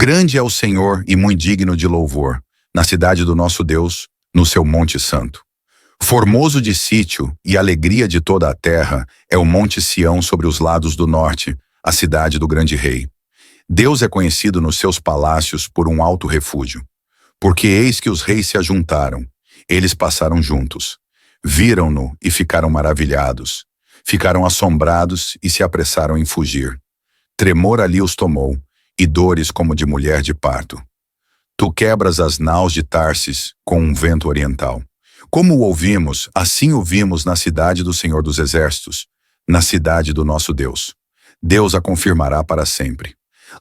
Grande é o Senhor e muito digno de louvor, na cidade do nosso Deus, no seu monte santo. Formoso de sítio e alegria de toda a terra é o monte Sião sobre os lados do norte, a cidade do grande rei. Deus é conhecido nos seus palácios por um alto refúgio. Porque eis que os reis se ajuntaram, eles passaram juntos. Viram-no e ficaram maravilhados. Ficaram assombrados e se apressaram em fugir. Tremor ali os tomou, e dores como de mulher de parto. Tu quebras as naus de Tarsis com um vento oriental. Como o ouvimos, assim o vimos na cidade do Senhor dos Exércitos, na cidade do nosso Deus. Deus a confirmará para sempre.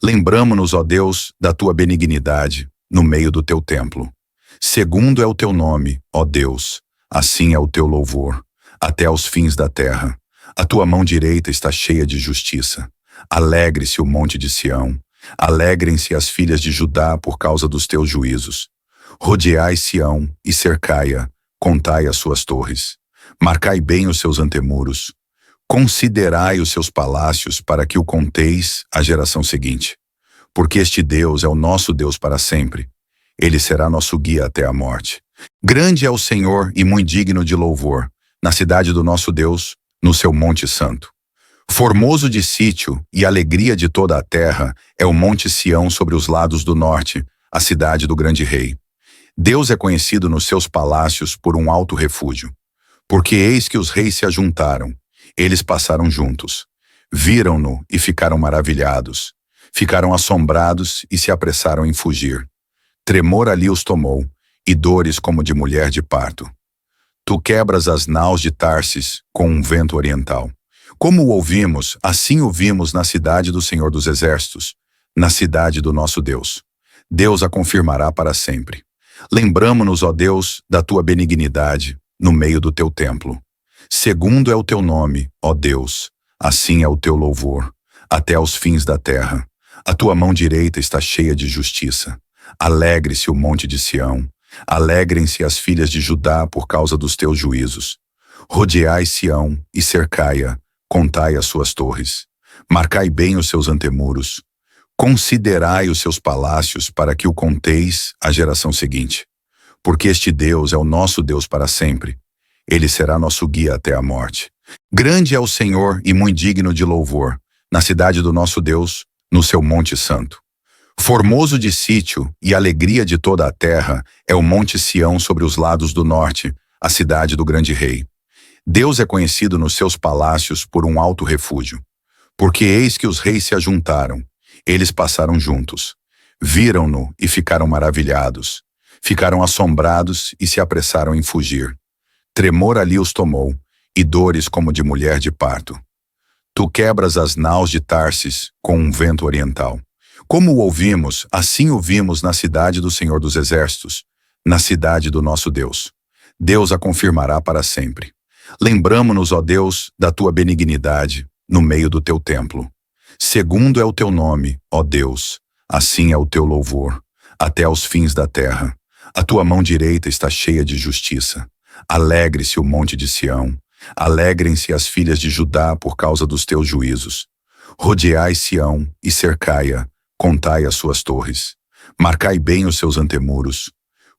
Lembramo-nos, ó Deus, da tua benignidade, no meio do teu templo. Segundo é o teu nome, ó Deus, assim é o teu louvor, até aos fins da terra. A tua mão direita está cheia de justiça. Alegre-se o monte de Sião. Alegrem-se as filhas de Judá por causa dos teus juízos. Rodeai Sião e cercai-a, contai as suas torres. Marcai bem os seus antemuros. Considerai os seus palácios para que o conteis à geração seguinte. Porque este Deus é o nosso Deus para sempre. Ele será nosso guia até a morte. Grande é o Senhor e muito digno de louvor, na cidade do nosso Deus, no seu monte santo. Formoso de sítio e alegria de toda a terra é o monte Sião sobre os lados do norte, a cidade do grande rei. Deus é conhecido nos seus palácios por um alto refúgio. Porque eis que os reis se ajuntaram, eles passaram juntos. Viram-no e ficaram maravilhados. Ficaram assombrados e se apressaram em fugir. Tremor ali os tomou, e dores como de mulher de parto. Tu quebras as naus de Tarsis com um vento oriental. Como o ouvimos, assim o vimos na cidade do Senhor dos Exércitos, na cidade do nosso Deus. Deus a confirmará para sempre. Lembramo-nos, ó Deus, da tua benignidade, no meio do teu templo. Segundo é o teu nome, ó Deus, assim é o teu louvor, até aos fins da terra. A tua mão direita está cheia de justiça. Alegre-se o monte de Sião. Alegrem-se as filhas de Judá por causa dos teus juízos. Rodeai Sião e cercai-a, contai as suas torres. Marcai bem os seus antemuros. Considerai os seus palácios para que o conteis à geração seguinte. Porque este Deus é o nosso Deus para sempre. Ele será nosso guia até a morte. Grande é o Senhor e muito digno de louvor, na cidade do nosso Deus, no seu monte santo. Formoso de sítio e alegria de toda a terra é o monte Sião sobre os lados do norte, a cidade do grande rei. Deus é conhecido nos seus palácios por um alto refúgio. Porque eis que os reis se ajuntaram, eles passaram juntos. Viram-no e ficaram maravilhados. Ficaram assombrados e se apressaram em fugir. Tremor ali os tomou, e dores como de mulher de parto. Tu quebras as naus de Tarsis com um vento oriental. Como o ouvimos, assim o vimos na cidade do Senhor dos Exércitos, na cidade do nosso Deus. Deus a confirmará para sempre. Lembramo-nos, ó Deus, da tua benignidade, no meio do teu templo. Segundo é o teu nome, ó Deus, assim é o teu louvor, até aos fins da terra. A tua mão direita está cheia de justiça. Alegre-se o monte de Sião. Alegrem-se as filhas de Judá por causa dos teus juízos. Rodeai Sião e cercai-a, contai as suas torres. Marcai bem os seus antemuros.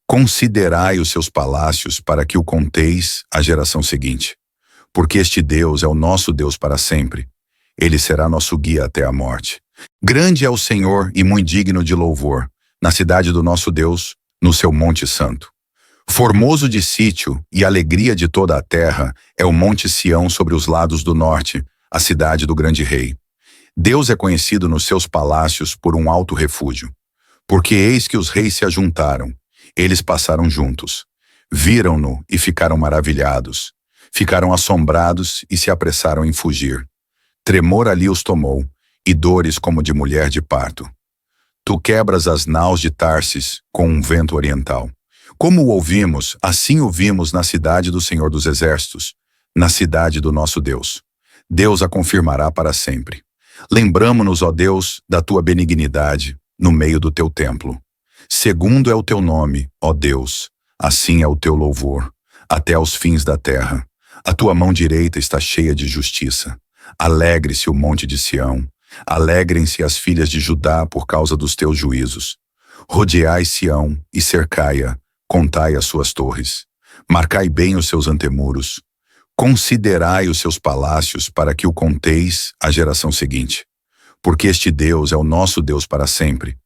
Considerai os seus palácios para que o conteis à geração seguinte. Porque este Deus é o nosso Deus para sempre. Ele será nosso guia até a morte. Grande é o Senhor e muito digno de louvor, na cidade do nosso Deus, no seu monte santo. Formoso de sítio e alegria de toda a terra é o monte Sião sobre os lados do norte, a cidade do grande rei. Deus é conhecido nos seus palácios por um alto refúgio. Porque eis que os reis se ajuntaram, eles passaram juntos. Viram-no e ficaram maravilhados. Ficaram assombrados e se apressaram em fugir. Tremor ali os tomou, e dores como de mulher de parto. Tu quebras as naus de Tarsis com um vento oriental. Como o ouvimos, assim o vimos na cidade do Senhor dos Exércitos, na cidade do nosso Deus. Deus a confirmará para sempre. Lembramo-nos, ó Deus, da tua benignidade, no meio do teu templo. Segundo é o teu nome, ó Deus, assim é o teu louvor, até aos fins da terra. A tua mão direita está cheia de justiça. Alegre-se o monte de Sião. Alegrem-se as filhas de Judá por causa dos teus juízos. Rodeai Sião e cercai-a, contai as suas torres. Marcai bem os seus antemuros. Considerai os seus palácios para que o conteis à geração seguinte. Porque este Deus é o nosso Deus para sempre.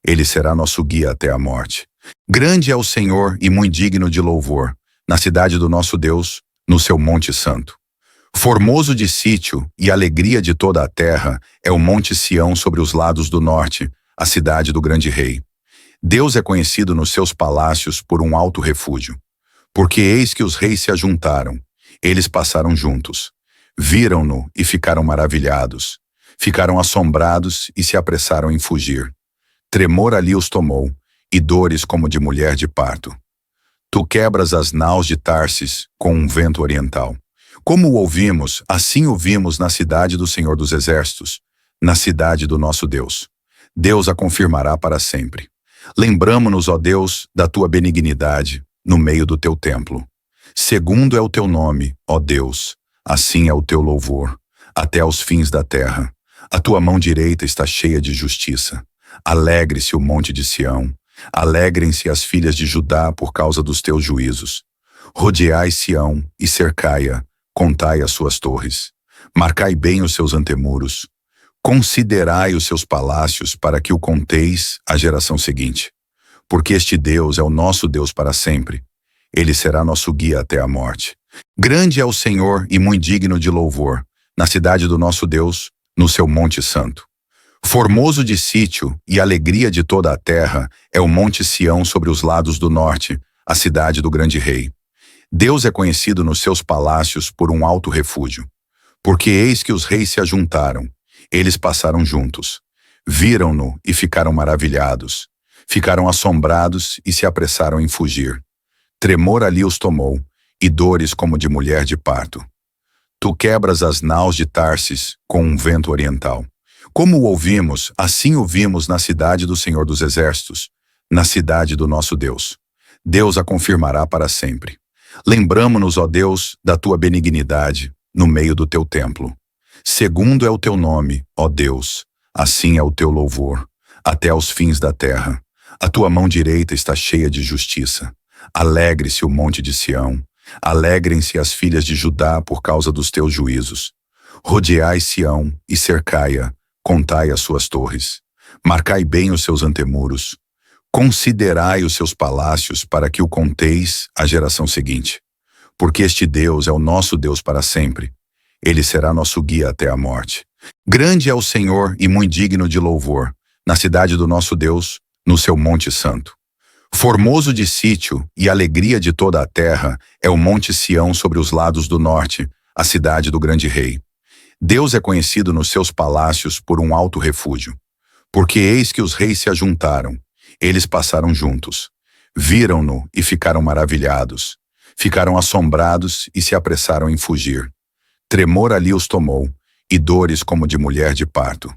Ele será nosso guia até a morte. Grande é o Senhor e muito digno de louvor, na cidade do nosso Deus, no seu monte santo. Formoso de sítio e alegria de toda a terra é o monte Sião sobre os lados do norte, a cidade do grande rei. Deus é conhecido nos seus palácios por um alto refúgio. Porque eis que os reis se ajuntaram, eles passaram juntos. Viram-no e ficaram maravilhados. Ficaram assombrados e se apressaram em fugir. Tremor ali os tomou, e dores como de mulher de parto. Tu quebras as naus de Tarsis com um vento oriental. Como o ouvimos, assim o vimos na cidade do Senhor dos Exércitos, na cidade do nosso Deus. Deus a confirmará para sempre. Lembramo-nos, ó Deus, da tua benignidade, no meio do teu templo. Segundo é o teu nome, ó Deus, assim é o teu louvor, até aos fins da terra. A tua mão direita está cheia de justiça. Alegre-se o monte de Sião. Alegrem-se as filhas de Judá por causa dos teus juízos. Rodeai Sião e cercai-a, contai as suas torres. Marcai bem os seus antemuros. Considerai os seus palácios para que o conteis à geração seguinte. Porque este Deus é o nosso Deus para sempre. Ele será nosso guia até a morte. Grande é o Senhor e muito digno de louvor, na cidade do nosso Deus, no seu monte santo. Formoso de sítio e alegria de toda a terra é o monte Sião sobre os lados do norte, a cidade do grande rei. Deus é conhecido nos seus palácios por um alto refúgio. Porque eis que os reis se ajuntaram, eles passaram juntos. Viram-no e ficaram maravilhados. Ficaram assombrados e se apressaram em fugir. Tremor ali os tomou, e dores como de mulher de parto. Tu quebras as naus de Tarsis com um vento oriental. Como o ouvimos, assim o vimos na cidade do Senhor dos Exércitos, na cidade do nosso Deus. Deus a confirmará para sempre. Lembramo-nos, ó Deus, da tua benignidade, no meio do teu templo. Segundo é o teu nome, ó Deus, assim é o teu louvor, até aos fins da terra. A tua mão direita está cheia de justiça. Alegre-se o monte de Sião. Alegrem-se as filhas de Judá por causa dos teus juízos. Rodeai Sião e cercai-a, contai as suas torres. Marcai bem os seus antemuros. Considerai os seus palácios para que o conteis à geração seguinte. Porque este Deus é o nosso Deus para sempre. Ele será nosso guia até a morte. Grande é o Senhor e muito digno de louvor, na cidade do nosso Deus, no seu monte santo. Formoso de sítio e alegria de toda a terra é o monte Sião sobre os lados do norte, a cidade do grande rei. Deus é conhecido nos seus palácios por um alto refúgio. Porque eis que os reis se ajuntaram, eles passaram juntos. Viram-no e ficaram maravilhados. Ficaram assombrados e se apressaram em fugir. Tremor ali os tomou, e dores como de mulher de parto.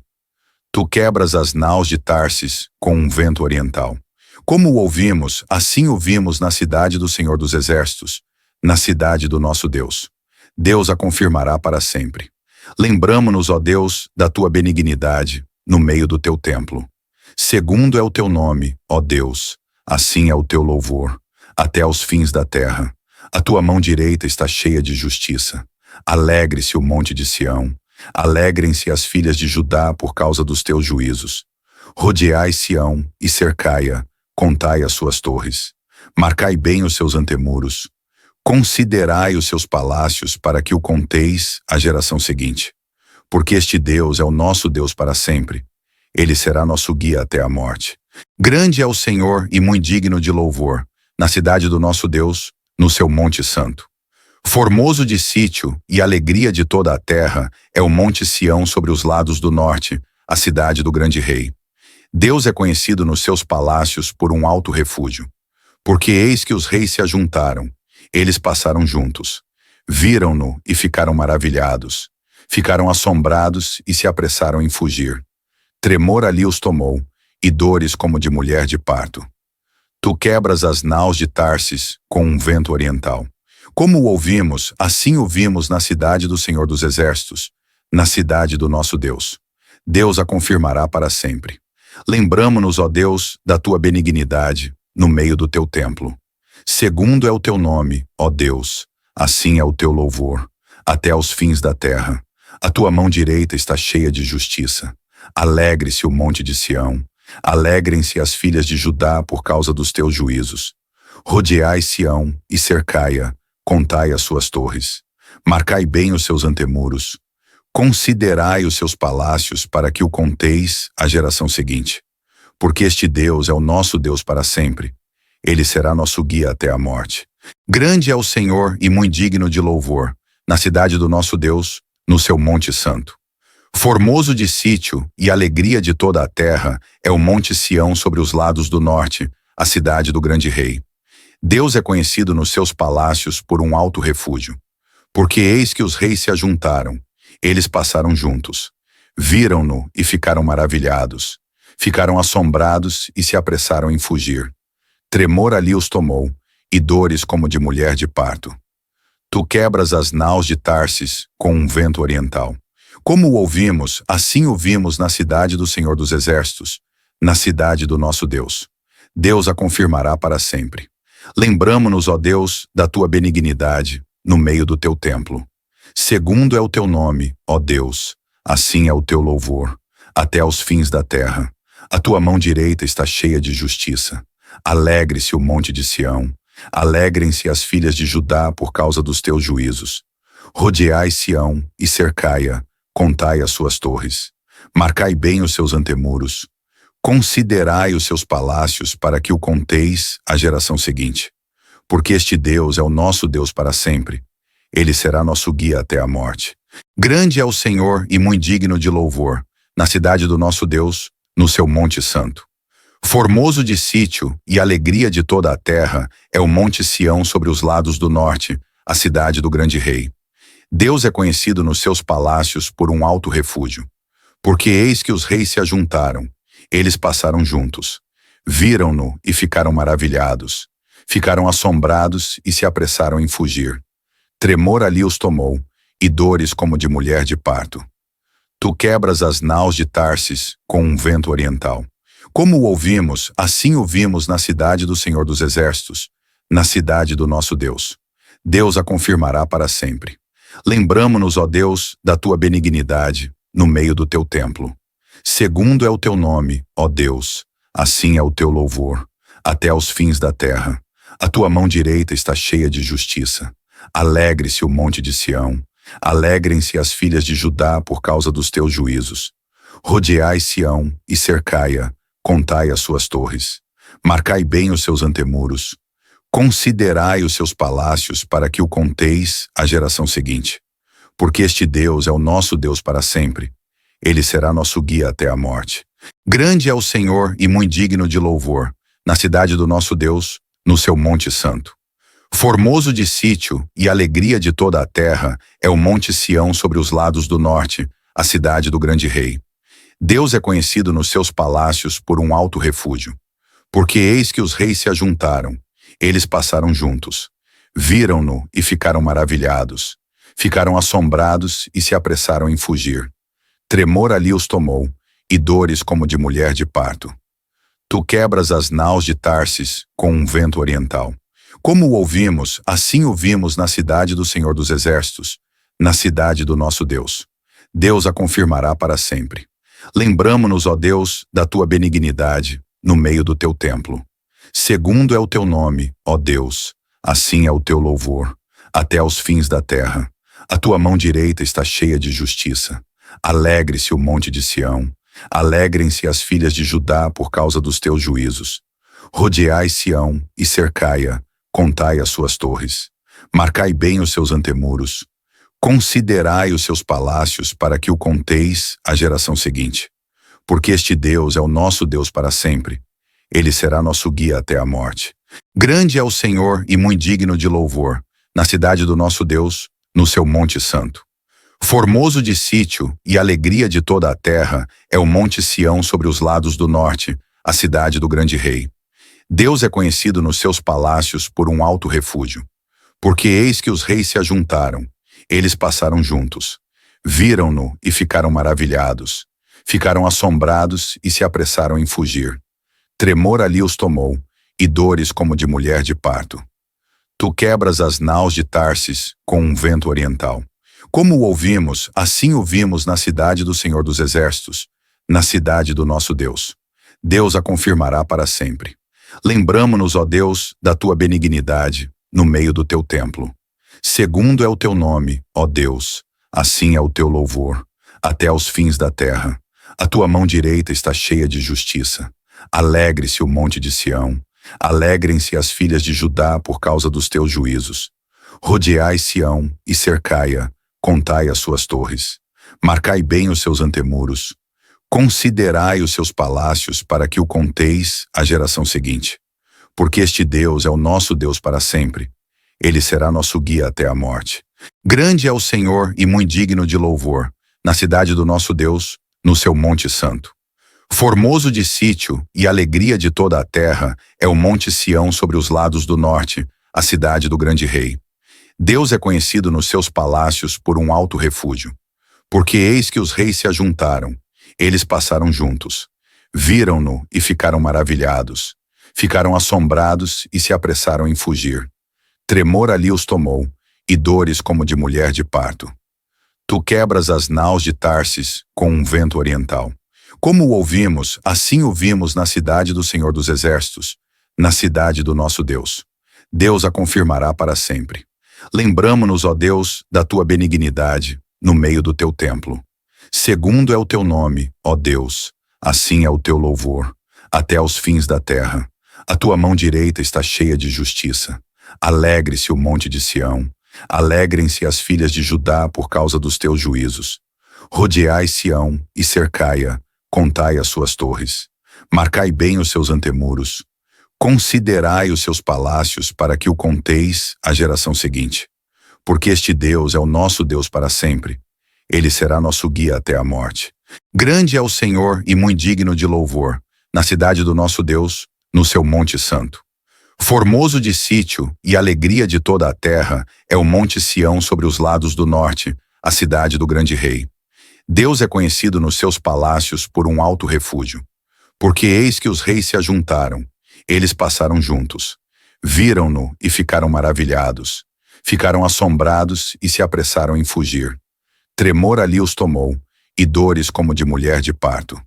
Tu quebras as naus de Tarsis com um vento oriental. Como o ouvimos, assim o vimos na cidade do Senhor dos Exércitos, na cidade do nosso Deus. Deus a confirmará para sempre. Lembramo-nos, ó Deus, da tua benignidade, no meio do teu templo. Segundo é o teu nome, ó Deus, assim é o teu louvor, até aos fins da terra. A tua mão direita está cheia de justiça. Alegre-se o monte de Sião. Alegrem-se as filhas de Judá por causa dos teus juízos. Rodeai Sião e cercai-a, contai as suas torres. Marcai bem os seus antemuros. Considerai os seus palácios para que o conteis à geração seguinte. Porque este Deus é o nosso Deus para sempre. Ele será nosso guia até a morte. Grande é o Senhor e muito digno de louvor, na cidade do nosso Deus, no seu monte santo. Formoso de sítio e alegria de toda a terra é o monte Sião sobre os lados do norte, a cidade do grande rei. Deus é conhecido nos seus palácios por um alto refúgio. Porque eis que os reis se ajuntaram, eles passaram juntos. Viram-no e ficaram maravilhados. Ficaram assombrados e se apressaram em fugir. Tremor ali os tomou, e dores como de mulher de parto. Tu quebras as naus de Tarsis com um vento oriental. Como o ouvimos, assim o vimos na cidade do Senhor dos Exércitos, na cidade do nosso Deus. Deus a confirmará para sempre. Lembramo-nos, ó Deus, da tua benignidade no meio do teu templo. Segundo é o teu nome, ó Deus, assim é o teu louvor, até aos fins da terra. A tua mão direita está cheia de justiça. Alegre-se o monte de Sião. Alegrem-se as filhas de Judá por causa dos teus juízos. Rodeai Sião e cercai-a, contai as suas torres. Marcai bem os seus antemuros. Considerai os seus palácios para que o conteis à geração seguinte. Porque este Deus é o nosso Deus para sempre. Ele será nosso guia até a morte. Grande é o Senhor e muito digno de louvor, na cidade do nosso Deus, no seu monte santo. Formoso de sítio e alegria de toda a terra é o monte Sião sobre os lados do norte, a cidade do grande rei. Deus é conhecido nos seus palácios por um alto refúgio. Porque eis que os reis se ajuntaram, eles passaram juntos. Viram-no e ficaram maravilhados. Ficaram assombrados e se apressaram em fugir. Tremor ali os tomou, e dores como de mulher de parto. Tu quebras as naus de Tarsis com um vento oriental. Como o ouvimos, assim o vimos na cidade do Senhor dos Exércitos, na cidade do nosso Deus. Deus a confirmará para sempre. Lembramo-nos, ó Deus, da tua benignidade no meio do teu templo. Segundo é o teu nome, ó Deus, assim é o teu louvor, até aos fins da terra. A tua mão direita está cheia de justiça. Alegre-se o monte de Sião. Alegrem-se as filhas de Judá por causa dos teus juízos. Rodeai Sião e cercai-a, contai as suas torres. Marcai bem os seus antemuros. Considerai os seus palácios para que o conteis à geração seguinte. Porque este Deus é o nosso Deus para sempre. Ele será nosso guia até a morte. Grande é o Senhor e muito digno de louvor, na cidade do nosso Deus, no seu monte santo. Formoso de sítio e alegria de toda a terra é o monte Sião sobre os lados do norte, a cidade do grande rei. Deus é conhecido nos seus palácios por um alto refúgio. Porque eis que os reis se ajuntaram, eles passaram juntos. Viram-no e ficaram maravilhados. Ficaram assombrados e se apressaram em fugir. Tremor ali os tomou, e dores como de mulher de parto. Tu quebras as naus de Tarsis com um vento oriental. Como o ouvimos, assim o vimos na cidade do Senhor dos Exércitos, na cidade do nosso Deus. Deus a confirmará para sempre. Lembramo-nos, ó Deus, da tua benignidade no meio do teu templo. Segundo é o teu nome, ó Deus, assim é o teu louvor, até aos fins da terra. A tua mão direita está cheia de justiça. Alegre-se o monte de Sião. Alegrem-se as filhas de Judá por causa dos teus juízos. Rodeai Sião e cercai-a, contai as suas torres. Marcai bem os seus antemuros. Considerai os seus palácios para que o conteis à geração seguinte. Porque este Deus é o nosso Deus para sempre. Ele será nosso guia até a morte. Grande é o Senhor e muito digno de louvor, na cidade do nosso Deus, no seu monte santo. Formoso de sítio e alegria de toda a terra é o monte Sião sobre os lados do norte, a cidade do grande rei. Deus é conhecido nos seus palácios por um alto refúgio. Porque eis que os reis se ajuntaram, eles passaram juntos. Viram-no e ficaram maravilhados. Ficaram assombrados e se apressaram em fugir. Tremor ali os tomou, e dores como de mulher de parto. Tu quebras as naus de Tarsis com um vento oriental. Como o ouvimos, assim o vimos na cidade do Senhor dos Exércitos, na cidade do nosso Deus. Deus a confirmará para sempre. Lembramo-nos, ó Deus, da tua benignidade no meio do teu templo. Segundo é o teu nome, ó Deus, assim é o teu louvor, até aos fins da terra. A tua mão direita está cheia de justiça. Alegre-se o monte de Sião. Alegrem-se as filhas de Judá por causa dos teus juízos. Rodeai Sião e cercai-a, contai as suas torres. Marcai bem os seus antemuros. Considerai os seus palácios para que o conteis à geração seguinte. Porque este Deus é o nosso Deus para sempre. Ele será nosso guia até a morte. Grande é o Senhor e muito digno de louvor, na cidade do nosso Deus, no seu monte santo. Formoso de sítio e alegria de toda a terra é o monte Sião sobre os lados do norte, a cidade do grande rei. Deus é conhecido nos seus palácios por um alto refúgio. Porque eis que os reis se ajuntaram, eles passaram juntos. Viram-no e ficaram maravilhados. Ficaram assombrados e se apressaram em fugir. Tremor ali os tomou, e dores como de mulher de parto. Tu quebras as naus de Tarsis com um vento oriental. Como o ouvimos, assim o vimos na cidade do Senhor dos Exércitos, na cidade do nosso Deus. Deus a confirmará para sempre. Lembramo-nos, ó Deus, da tua benignidade no meio do teu templo. Segundo é o teu nome, ó Deus, assim é o teu louvor, até aos fins da terra. A tua mão direita está cheia de justiça. Alegre-se o monte de Sião. Alegrem-se as filhas de Judá por causa dos teus juízos. Rodeai Sião e cercai-a, contai as suas torres. Marcai bem os seus antemuros. Considerai os seus palácios para que o conteis à geração seguinte. Porque este Deus é o nosso Deus para sempre. Ele será nosso guia até a morte. Grande é o Senhor e muito digno de louvor, na cidade do nosso Deus, no seu monte santo. Formoso de sítio e alegria de toda a terra é o monte Sião sobre os lados do norte, a cidade do grande rei. Deus é conhecido nos seus palácios por um alto refúgio. Porque eis que os reis se ajuntaram, eles passaram juntos. Viram-no e ficaram maravilhados. Ficaram assombrados e se apressaram em fugir. Tremor ali os tomou, e dores como de mulher de parto. Tu quebras as naus de Tarsis com um vento oriental. Como o ouvimos, assim o vimos na cidade do Senhor dos Exércitos, na cidade do nosso Deus. Deus a confirmará para sempre. Lembramo-nos, ó Deus, da tua benignidade no meio do teu templo. Segundo é o teu nome, ó Deus, assim é o teu louvor, até aos fins da terra. A tua mão direita está cheia de justiça. Alegre-se o monte de Sião. Alegrem-se as filhas de Judá por causa dos teus juízos. Rodeai Sião e cercai-a, contai as suas torres. Marcai bem os seus antemuros. Considerai os seus palácios para que o conteis à geração seguinte. Porque este Deus é o nosso Deus para sempre. Ele será nosso guia até a morte. Grande é o Senhor e muito digno de louvor, na cidade do nosso Deus, no seu monte santo. Formoso de sítio e alegria de toda a terra é o monte Sião sobre os lados do norte, a cidade do grande rei. Deus é conhecido nos seus palácios por um alto refúgio. Porque eis que os reis se ajuntaram, eles passaram juntos. Viram-no e ficaram maravilhados. Ficaram assombrados e se apressaram em fugir. Tremor ali os tomou, e dores como de mulher de parto.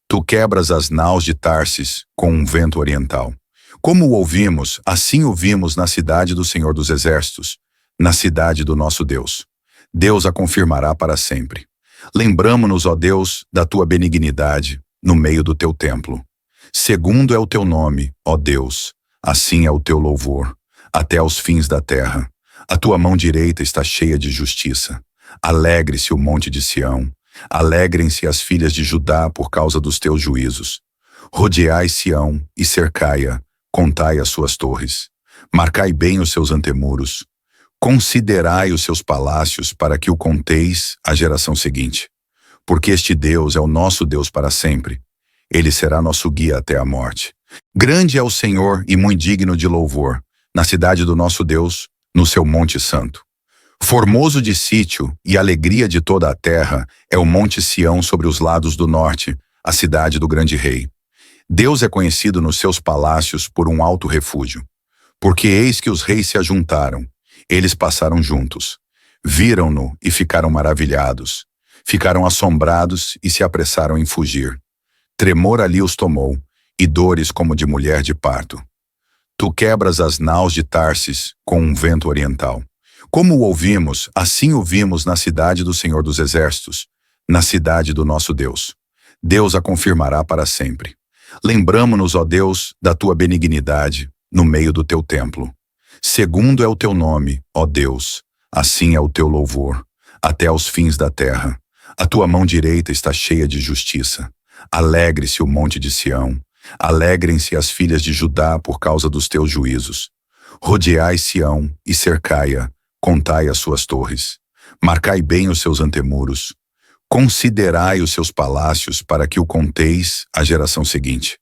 Tu quebras as naus de Tarsis com um vento oriental. Como o ouvimos, assim o vimos na cidade do Senhor dos Exércitos, na cidade do nosso Deus. Deus a confirmará para sempre. Lembramo-nos, ó Deus, da tua benignidade no meio do teu templo. Segundo é o teu nome, ó Deus, assim é o teu louvor, até aos fins da terra. A tua mão direita está cheia de justiça. Alegre-se o monte de Sião. Alegrem-se as filhas de Judá por causa dos teus juízos. Rodeai Sião e cercai-a, contai as suas torres. Marcai bem os seus antemuros. Considerai os seus palácios para que o conteis à geração seguinte. Porque este Deus é o nosso Deus para sempre. Ele será nosso guia até a morte. Grande é o Senhor e muito digno de louvor, na cidade do nosso Deus, no seu monte santo. Formoso de sítio e alegria de toda a terra é o monte Sião sobre os lados do norte, a cidade do grande rei. Deus é conhecido nos seus palácios por um alto refúgio. Porque eis que os reis se ajuntaram, eles passaram juntos. Viram-no e ficaram maravilhados. Ficaram assombrados e se apressaram em fugir. Tremor ali os tomou, e dores como de mulher de parto. Tu quebras as naus de Tarsis com um vento oriental. Como o ouvimos, assim o vimos na cidade do Senhor dos Exércitos, na cidade do nosso Deus. Deus a confirmará para sempre. Lembramo-nos, ó Deus, da tua benignidade no meio do teu templo. Segundo é o teu nome, ó Deus, assim é o teu louvor, até aos fins da terra. A tua mão direita está cheia de justiça. Alegre-se o monte de Sião. Alegrem-se as filhas de Judá por causa dos teus juízos. Rodeai Sião e cercai-a, contai as suas torres. Marcai bem os seus antemuros. Considerai os seus palácios para que o conteis à geração seguinte.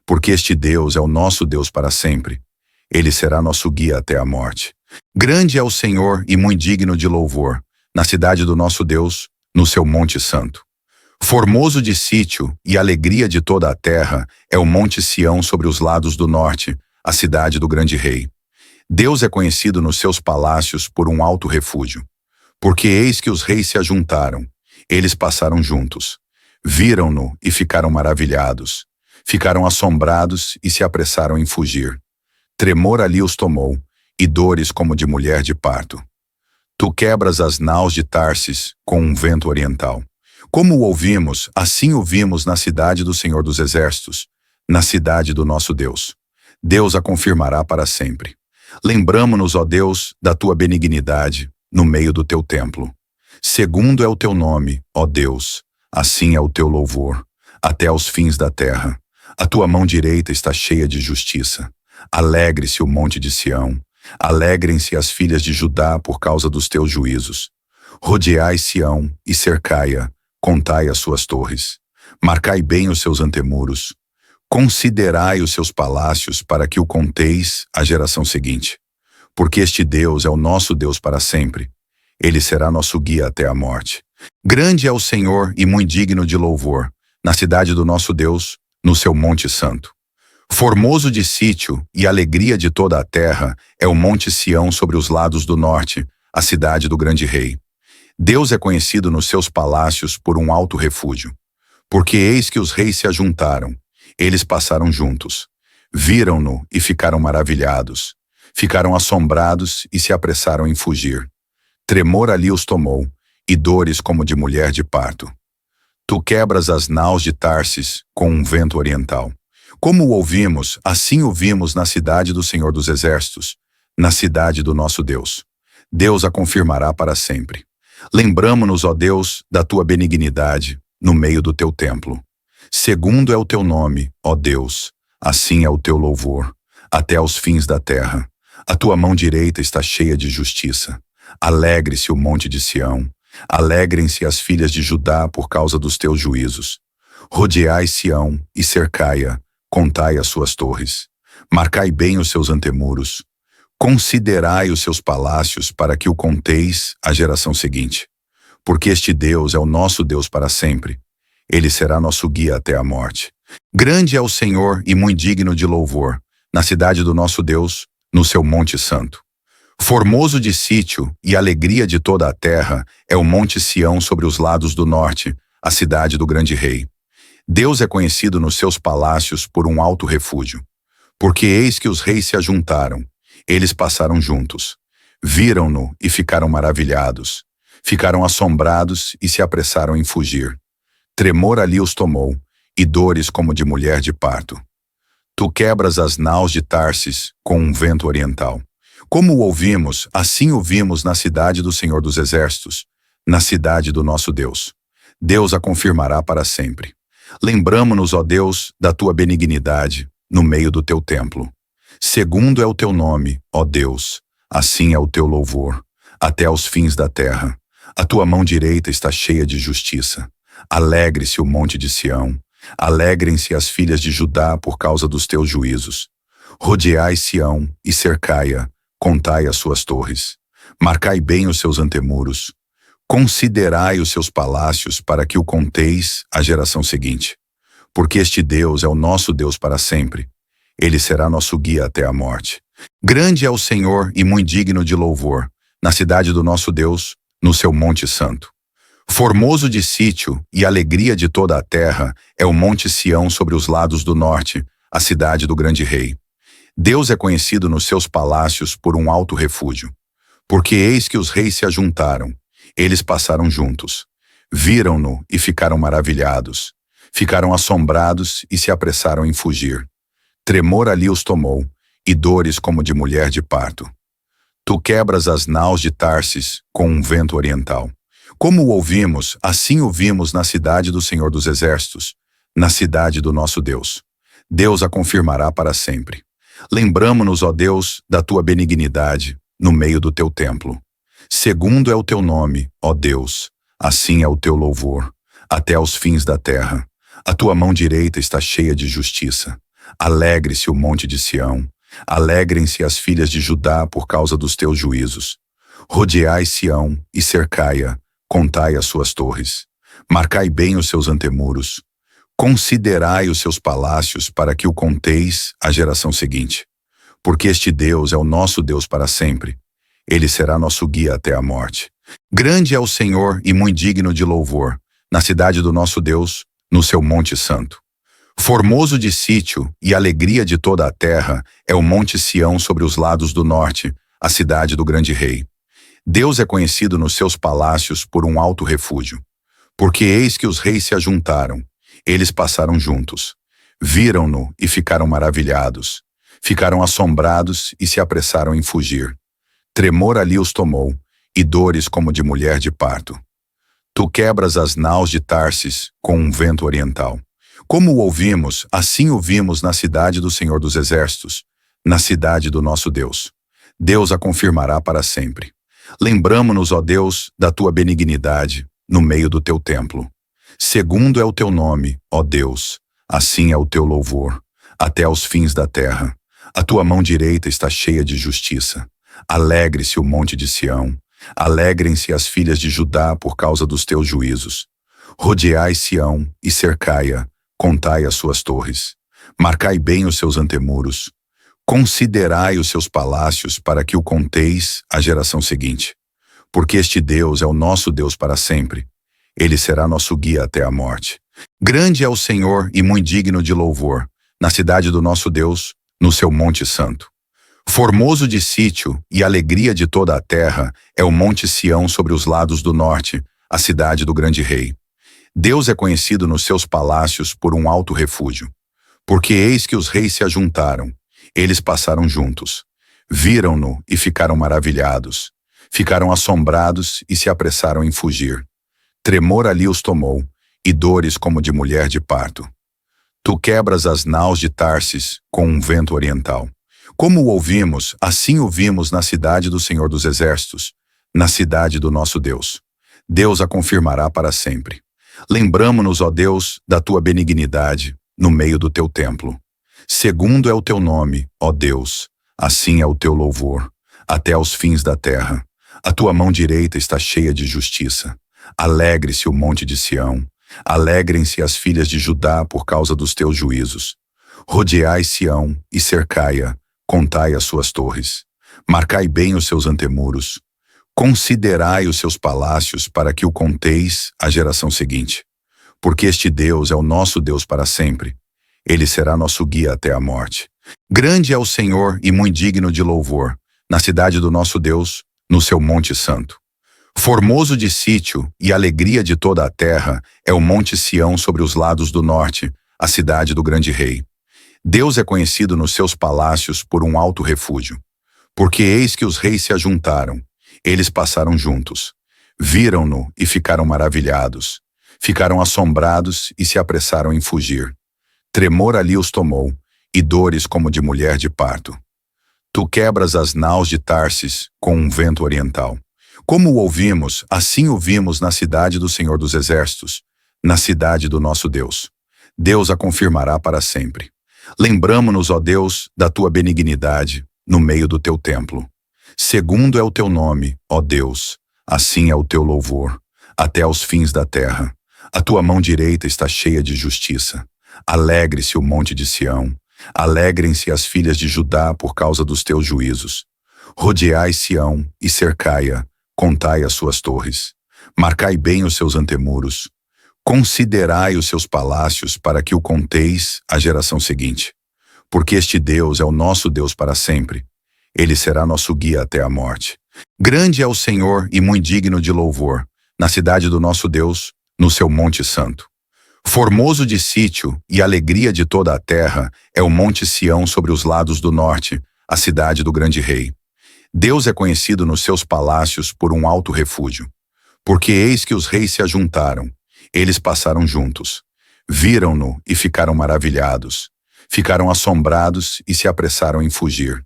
Porque este Deus é o nosso Deus para sempre. Ele será nosso guia até a morte. Grande é o Senhor e muito digno de louvor, na cidade do nosso Deus, no seu monte santo. Formoso de sítio e alegria de toda a terra é o monte Sião sobre os lados do norte, a cidade do grande rei. Deus é conhecido nos seus palácios por um alto refúgio. Porque eis que os reis se ajuntaram, eles passaram juntos. Viram-no e ficaram maravilhados. Ficaram assombrados e se apressaram em fugir. Tremor ali os tomou, e dores como de mulher de parto. Tu quebras as naus de Tarsis com um vento oriental. Como o ouvimos, assim o vimos na cidade do Senhor dos Exércitos, na cidade do nosso Deus. Deus a confirmará para sempre. Lembramo-nos, ó Deus, da tua benignidade no meio do teu templo. Segundo é o teu nome, ó Deus, assim é o teu louvor, até aos fins da terra. A tua mão direita está cheia de justiça. Alegre-se o monte de Sião. Alegrem-se as filhas de Judá por causa dos teus juízos. Rodeai Sião e cercai-a, contai as suas torres. Marcai bem os seus antemuros. Considerai os seus palácios para que o conteis à geração seguinte. Porque este Deus é o nosso Deus para sempre. Ele será nosso guia até a morte. Grande é o Senhor e muito digno de louvor, na cidade do nosso Deus, no seu monte santo. Formoso de sítio e alegria de toda a terra é o monte Sião sobre os lados do norte, a cidade do grande rei. Deus é conhecido nos seus palácios por um alto refúgio. Porque eis que os reis se ajuntaram, eles passaram juntos. Viram-no e ficaram maravilhados. Ficaram assombrados e se apressaram em fugir. Tremor ali os tomou, e dores como de mulher de parto. Tu quebras as naus de Tarsis com um vento oriental. Como o ouvimos, assim o vimos na cidade do Senhor dos Exércitos, na cidade do nosso Deus. Deus a confirmará para sempre. Lembramo-nos, ó Deus, da tua benignidade no meio do teu templo. Segundo é o teu nome, ó Deus, assim é o teu louvor, até aos fins da terra. A tua mão direita está cheia de justiça. Alegre-se o monte de Sião. Alegrem-se as filhas de Judá por causa dos teus juízos. Rodeai Sião e cercai-a, contai as suas torres. Marcai bem os seus antemuros. Considerai os seus palácios para que o conteis à geração seguinte. Porque este Deus é o nosso Deus para sempre. Ele será nosso guia até a morte. Grande é o Senhor e muito digno de louvor, na cidade do nosso Deus, no seu monte santo. Formoso de sítio e alegria de toda a terra é o monte Sião sobre os lados do norte, a cidade do grande rei. Deus é conhecido nos seus palácios por um alto refúgio. Porque eis que os reis se ajuntaram, eles passaram juntos. Viram-no e ficaram maravilhados. Ficaram assombrados e se apressaram em fugir. Tremor ali os tomou, e dores como de mulher de parto. Tu quebras as naus de Tarsis com um vento oriental. Como o ouvimos, assim o vimos na cidade do Senhor dos Exércitos, na cidade do nosso Deus. Deus a confirmará para sempre. Lembramo-nos, ó Deus, da tua benignidade no meio do teu templo. Segundo é o teu nome, ó Deus, assim é o teu louvor, até aos fins da terra. A tua mão direita está cheia de justiça. Alegre-se o monte de Sião. Alegrem-se as filhas de Judá por causa dos teus juízos. Rodeai Sião e cercai-a, contai as suas torres. Marcai bem os seus antemuros. Considerai os seus palácios para que o conteis à geração seguinte. Porque este Deus é o nosso Deus para sempre. Ele será nosso guia até a morte. Grande é o Senhor e muito digno de louvor, na cidade do nosso Deus, no seu monte santo. Formoso de sítio e alegria de toda a terra é o monte Sião sobre os lados do norte, a cidade do grande rei. Deus é conhecido nos seus palácios por um alto refúgio. Porque eis que os reis se ajuntaram, eles passaram juntos. Viram-no e ficaram maravilhados. Ficaram assombrados e se apressaram em fugir. Tremor ali os tomou, e dores como de mulher de parto. Tu quebras as naus de Tarsis com um vento oriental. Como o ouvimos, assim o vimos na cidade do Senhor dos Exércitos, na cidade do nosso Deus. Deus a confirmará para sempre. Lembramo-nos, ó Deus, da tua benignidade no meio do teu templo. Segundo é o teu nome, ó Deus, assim é o teu louvor, até aos fins da terra. A tua mão direita está cheia de justiça. Alegre-se o monte de Sião. Alegrem-se as filhas de Judá por causa dos teus juízos. Rodeai Sião e cercai-a, contai as suas torres. Marcai bem os seus antemuros. Considerai os seus palácios para que o conteis à geração seguinte. Porque este Deus é o nosso Deus para sempre. Ele será nosso guia até a morte. Grande é o Senhor e muito digno de louvor, na cidade do nosso Deus, no seu monte santo. Formoso de sítio e alegria de toda a terra é o monte Sião sobre os lados do norte, a cidade do grande rei. Deus é conhecido nos seus palácios por um alto refúgio. Porque eis que os reis se ajuntaram, eles passaram juntos. Viram-no e ficaram maravilhados. Ficaram assombrados e se apressaram em fugir. Tremor ali os tomou, e dores como de mulher de parto. Tu quebras as naus de Tarsis com um vento oriental. Como o ouvimos, assim o vimos na cidade do Senhor dos Exércitos, na cidade do nosso Deus. Deus a confirmará para sempre. Lembramo-nos, ó Deus, da tua benignidade no meio do teu templo. Segundo é o teu nome, ó Deus, assim é o teu louvor, até aos fins da terra. A tua mão direita está cheia de justiça. Alegre-se o monte de Sião. Alegrem-se as filhas de Judá por causa dos teus juízos. Rodeai Sião e cercai-a, contai as suas torres. Marcai bem os seus antemuros. Considerai os seus palácios para que o conteis à geração seguinte. Porque este Deus é o nosso Deus para sempre. Ele será nosso guia até a morte. Grande é o Senhor e muito digno de louvor, na cidade do nosso Deus, no seu monte santo. Formoso de sítio e alegria de toda a terra é o monte Sião sobre os lados do norte, a cidade do grande rei. Deus é conhecido nos seus palácios por um alto refúgio. Porque eis que os reis se ajuntaram, eles passaram juntos. Viram-no e ficaram maravilhados. Ficaram assombrados e se apressaram em fugir. Tremor ali os tomou, e dores como de mulher de parto. Tu quebras as naus de Tarsis com um vento oriental. Como o ouvimos, assim o vimos na cidade do Senhor dos Exércitos, na cidade do nosso Deus. Deus a confirmará para sempre. Lembramo-nos, ó Deus, da tua benignidade no meio do teu templo. Segundo é o teu nome, ó Deus, assim é o teu louvor, até aos fins da terra. A tua mão direita está cheia de justiça. Alegre-se o monte de Sião. Alegrem-se as filhas de Judá por causa dos teus juízos. Rodeai Sião e cercai-a, contai as suas torres. Marcai bem os seus antemuros. Considerai os seus palácios para que o conteis à geração seguinte. Porque este Deus é o nosso Deus para sempre. Ele será nosso guia até a morte. Grande é o Senhor e muito digno de louvor, na cidade do nosso Deus, no seu monte santo. Formoso de sítio e alegria de toda a terra é o monte Sião sobre os lados do norte, a cidade do grande rei. Deus é conhecido nos seus palácios por um alto refúgio. Porque eis que os reis se ajuntaram, eles passaram juntos. Viram-no e ficaram maravilhados. Ficaram assombrados e se apressaram em fugir. Tremor ali os tomou, e dores como de mulher de parto. Tu quebras as naus de Tarsis com um vento oriental. Como o ouvimos, assim o vimos na cidade do Senhor dos Exércitos, na cidade do nosso Deus. Deus a confirmará para sempre. Lembramo-nos, ó Deus, da tua benignidade no meio do teu templo. Segundo é o teu nome, ó Deus, assim é o teu louvor, até aos fins da terra. A tua mão direita está cheia de justiça. Alegre-se o monte de Sião. Alegrem-se as filhas de Judá por causa dos teus juízos. Rodeai Sião e cercai-a, contai as suas torres. Marcai bem os seus antemuros. Considerai os seus palácios para que o conteis à geração seguinte. Porque este Deus é o nosso Deus para sempre. Ele será nosso guia até a morte. Grande é o Senhor e muito digno de louvor, na cidade do nosso Deus, no seu monte santo. Formoso de sítio e alegria de toda a terra é o monte Sião sobre os lados do norte, a cidade do grande rei. Deus é conhecido nos seus palácios por um alto refúgio. Porque eis que os reis se ajuntaram, eles passaram juntos. Viram-no e ficaram maravilhados. Ficaram assombrados e se apressaram em fugir.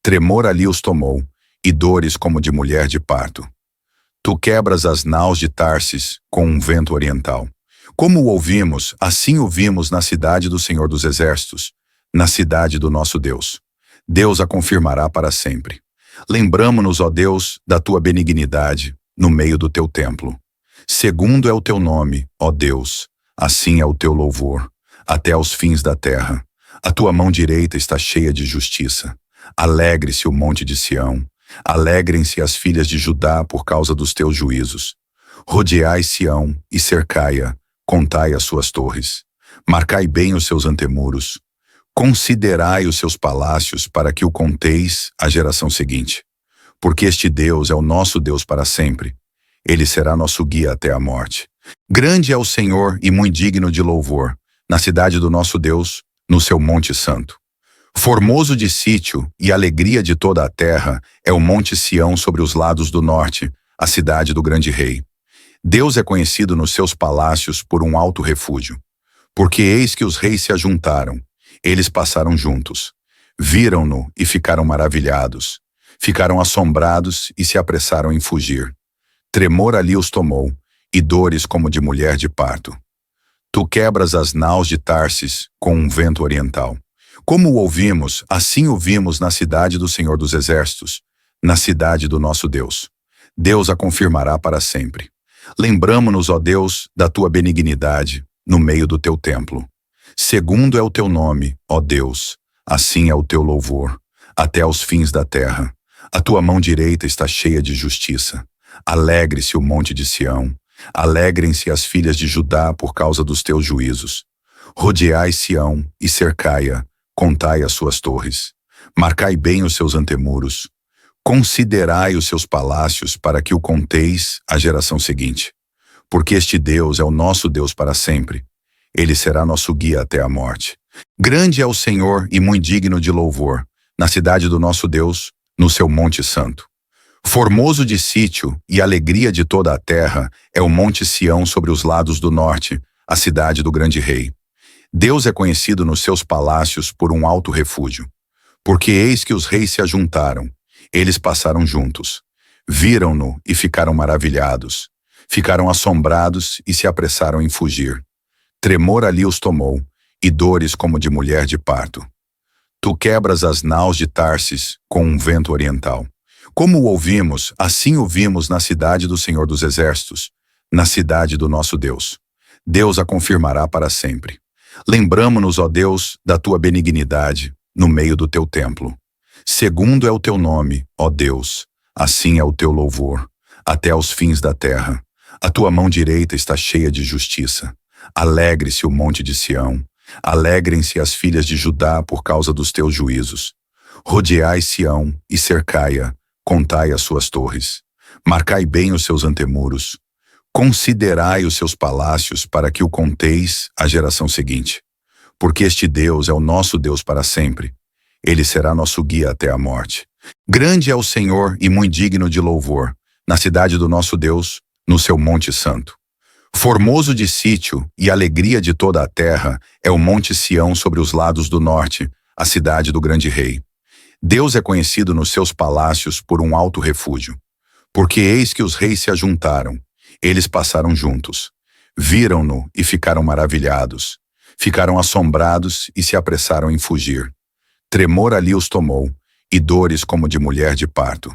Tremor ali os tomou, e dores como de mulher de parto. Tu quebras as naus de Tarsis com um vento oriental. Como o ouvimos, assim o vimos na cidade do Senhor dos Exércitos, na cidade do nosso Deus. Deus a confirmará para sempre. Lembramo-nos, ó Deus, da tua benignidade no meio do teu templo. Segundo é o teu nome, ó Deus, assim é o teu louvor, até aos fins da terra. A tua mão direita está cheia de justiça. Alegre-se o monte de Sião. Alegrem-se as filhas de Judá por causa dos teus juízos. Rodeai Sião e cercai-a, contai as suas torres. Marcai bem os seus antemuros. Considerai os seus palácios para que o conteis à geração seguinte. Porque este Deus é o nosso Deus para sempre. Ele será nosso guia até a morte. Grande é o Senhor e muito digno de louvor, na cidade do nosso Deus, no seu monte santo. Formoso de sítio e alegria de toda a terra é o monte Sião sobre os lados do norte, a cidade do grande rei. Deus é conhecido nos seus palácios por um alto refúgio. Porque eis que os reis se ajuntaram, eles passaram juntos. Viram-no e ficaram maravilhados. Ficaram assombrados e se apressaram em fugir. Tremor ali os tomou, e dores como de mulher de parto. Tu quebras as naus de Tarsis com um vento oriental. Como o ouvimos, assim o vimos na cidade do Senhor dos Exércitos, na cidade do nosso Deus. Deus a confirmará para sempre. Lembramo-nos, ó Deus, da tua benignidade, no meio do teu templo. Segundo é o teu nome, ó Deus, assim é o teu louvor, até aos fins da terra. A tua mão direita está cheia de justiça. Alegre-se o monte de Sião. Alegrem-se as filhas de Judá por causa dos teus juízos. Rodeai Sião e cercai-a, contai as suas torres. Marcai bem os seus antemuros. Considerai os seus palácios para que o conteis à geração seguinte. Porque este Deus é o nosso Deus para sempre. Ele será nosso guia até a morte. Grande é o Senhor e muito digno de louvor, na cidade do nosso Deus, no seu monte santo. Formoso de sítio e alegria de toda a terra é o monte Sião sobre os lados do norte, a cidade do grande rei. Deus é conhecido nos seus palácios por um alto refúgio. Porque eis que os reis se ajuntaram, eles passaram juntos. Viram-no e ficaram maravilhados. Ficaram assombrados e se apressaram em fugir. Tremor ali os tomou, e dores como de mulher de parto. Tu quebras as naus de Tarsis com um vento oriental. Como o ouvimos, assim o vimos na cidade do Senhor dos Exércitos, na cidade do nosso Deus. Deus a confirmará para sempre. Lembramo-nos, ó Deus, da tua benignidade, no meio do teu templo. Segundo é o teu nome, ó Deus, assim é o teu louvor, até aos fins da terra. A tua mão direita está cheia de justiça. Alegre-se o monte de Sião. Alegrem-se as filhas de Judá por causa dos teus juízos. Rodeai Sião e cercai-a, contai as suas torres. Marcai bem os seus antemuros. Considerai os seus palácios para que o conteis à geração seguinte. Porque este Deus é o nosso Deus para sempre. Ele será nosso guia até a morte. Grande é o Senhor e muito digno de louvor, na cidade do nosso Deus, no seu monte santo. Formoso de sítio e alegria de toda a terra é o monte Sião sobre os lados do norte, a cidade do grande rei. Deus é conhecido nos seus palácios por um alto refúgio. Porque eis que os reis se ajuntaram, eles passaram juntos. Viram-no e ficaram maravilhados. Ficaram assombrados e se apressaram em fugir. Tremor ali os tomou, e dores como de mulher de parto.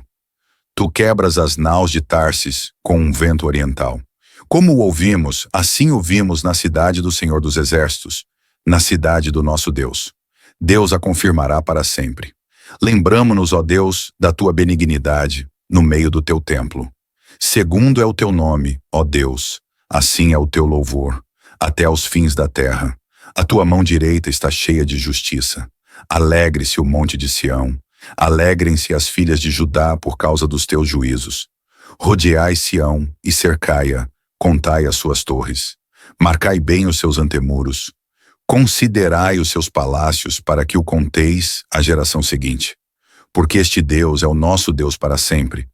Tu quebras as naus de Tarsis com um vento oriental. Como o ouvimos, assim o vimos na cidade do Senhor dos Exércitos, na cidade do nosso Deus. Deus a confirmará para sempre. Lembramo-nos, ó Deus, da tua benignidade, no meio do teu templo. Segundo é o teu nome, ó Deus, assim é o teu louvor, até aos fins da terra. A tua mão direita está cheia de justiça. Alegre-se o monte de Sião. Alegrem-se as filhas de Judá por causa dos teus juízos. Rodeai Sião e cercai-a, contai as suas torres. Marcai bem os seus antemuros. Considerai os seus palácios para que o conteis à geração seguinte. Porque este Deus é o nosso Deus para sempre.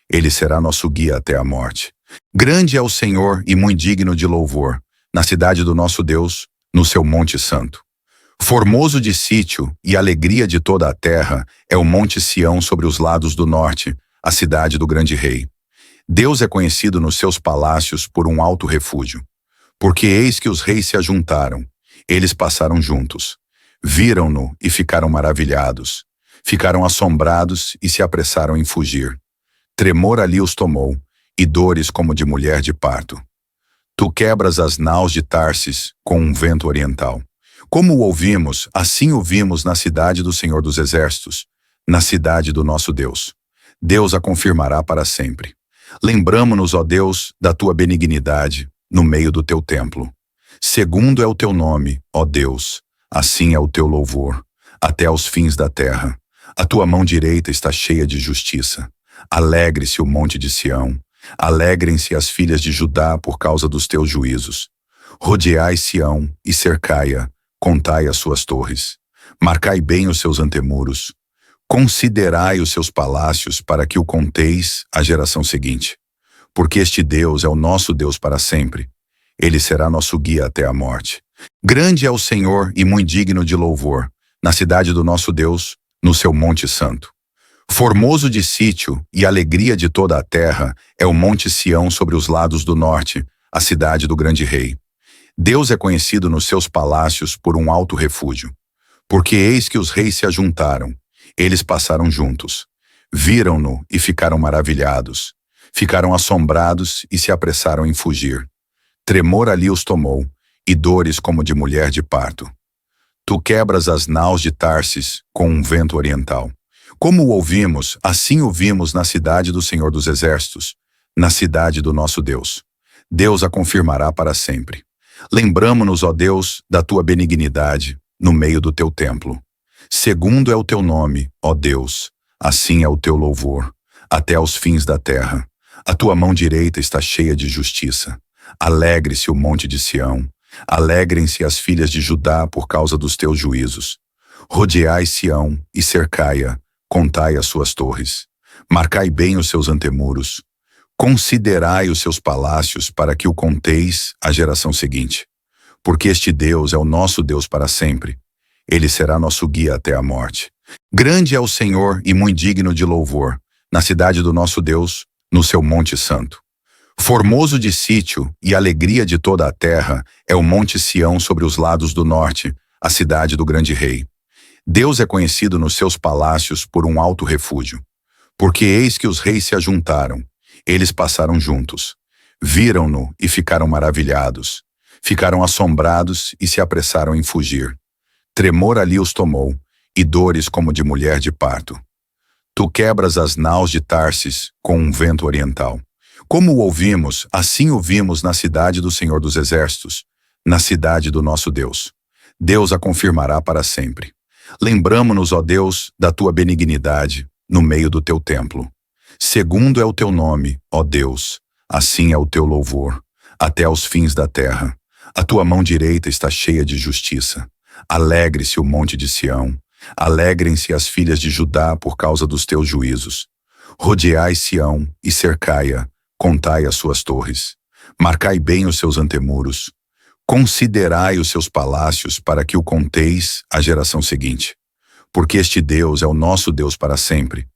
Ele será nosso guia até a morte. Grande é o Senhor e muito digno de louvor, na cidade do nosso Deus, no seu monte santo. Formoso de sítio e alegria de toda a terra é o monte Sião sobre os lados do norte, a cidade do grande rei. Deus é conhecido nos seus palácios por um alto refúgio. Porque eis que os reis se ajuntaram, eles passaram juntos. Viram-no e ficaram maravilhados. Ficaram assombrados e se apressaram em fugir. Tremor ali os tomou, e dores como de mulher de parto. Tu quebras as naus de Tarsis com um vento oriental. Como o ouvimos, assim o vimos na cidade do Senhor dos Exércitos, na cidade do nosso Deus. Deus a confirmará para sempre. Lembramo-nos, ó Deus, da tua benignidade no meio do teu templo. Segundo é o teu nome, ó Deus, assim é o teu louvor, até aos fins da terra. A tua mão direita está cheia de justiça. Alegre-se o monte de Sião. Alegrem-se as filhas de Judá por causa dos teus juízos. Rodeai Sião e cercai-a, contai as suas torres. Marcai bem os seus antemuros. Considerai os seus palácios para que o conteis à geração seguinte. Porque este Deus é o nosso Deus para sempre. Ele será nosso guia até a morte. Grande é o Senhor e muito digno de louvor, na cidade do nosso Deus, no seu monte santo. Formoso de sítio e alegria de toda a terra é o monte Sião sobre os lados do norte, a cidade do grande rei. Deus é conhecido nos seus palácios por um alto refúgio. Porque eis que os reis se ajuntaram, eles passaram juntos. Viram-no e ficaram maravilhados. Ficaram assombrados e se apressaram em fugir. Tremor ali os tomou, e dores como de mulher de parto. Tu quebras as naus de Tarsis com um vento oriental. Como o ouvimos, assim o vimos na cidade do Senhor dos Exércitos, na cidade do nosso Deus. Deus a confirmará para sempre. Lembramo-nos, ó Deus, da tua benignidade no meio do teu templo. Segundo é o teu nome, ó Deus, assim é o teu louvor, até aos fins da terra. A tua mão direita está cheia de justiça. Alegre-se o monte de Sião. Alegrem-se as filhas de Judá por causa dos teus juízos. Rodeai Sião e cercai-a, contai as suas torres. Marcai bem os seus antemuros. Considerai os seus palácios para que o conteis à geração seguinte. Porque este Deus é o nosso Deus para sempre. Ele será nosso guia até a morte. Grande é o Senhor e muito digno de louvor, na cidade do nosso Deus, no seu monte santo. Formoso de sítio e alegria de toda a terra é o monte Sião sobre os lados do norte, a cidade do grande rei. Deus é conhecido nos seus palácios por um alto refúgio. Porque eis que os reis se ajuntaram, eles passaram juntos. Viram-no e ficaram maravilhados. Ficaram assombrados e se apressaram em fugir. Tremor ali os tomou, e dores como de mulher de parto. Tu quebras as naus de Tarsis com um vento oriental. Como o ouvimos, assim o vimos na cidade do Senhor dos Exércitos, na cidade do nosso Deus. Deus a confirmará para sempre. Lembramo-nos, ó Deus, da tua benignidade no meio do teu templo. Segundo é o teu nome, ó Deus, assim é o teu louvor, até aos fins da terra. A tua mão direita está cheia de justiça. Alegre-se o monte de Sião. Alegrem-se as filhas de Judá por causa dos teus juízos. Rodeai Sião e cercai-a, contai as suas torres. Marcai bem os seus antemuros. Considerai os seus palácios para que o conteis à geração seguinte. Porque este Deus é o nosso Deus para sempre.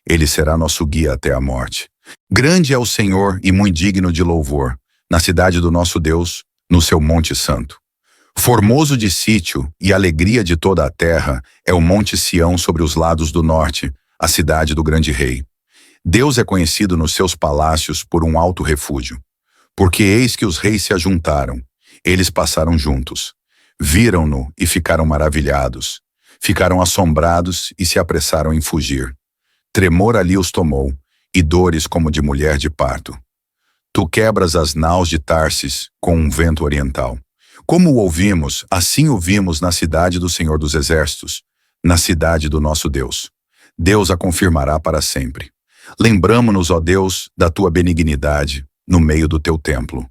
Ele será nosso guia até a morte. Grande é o Senhor e muito digno de louvor, na cidade do nosso Deus, no seu monte santo. Formoso de sítio e alegria de toda a terra é o monte Sião sobre os lados do norte, a cidade do grande rei. Deus é conhecido nos seus palácios por um alto refúgio. Porque eis que os reis se ajuntaram, eles passaram juntos. Viram-no e ficaram maravilhados. Ficaram assombrados e se apressaram em fugir. Tremor ali os tomou, e dores como de mulher de parto. Tu quebras as naus de Tarsis com um vento oriental. Como o ouvimos, assim o vimos na cidade do Senhor dos Exércitos, na cidade do nosso Deus. Deus a confirmará para sempre. Lembramo-nos, ó Deus, da tua benignidade no meio do teu templo.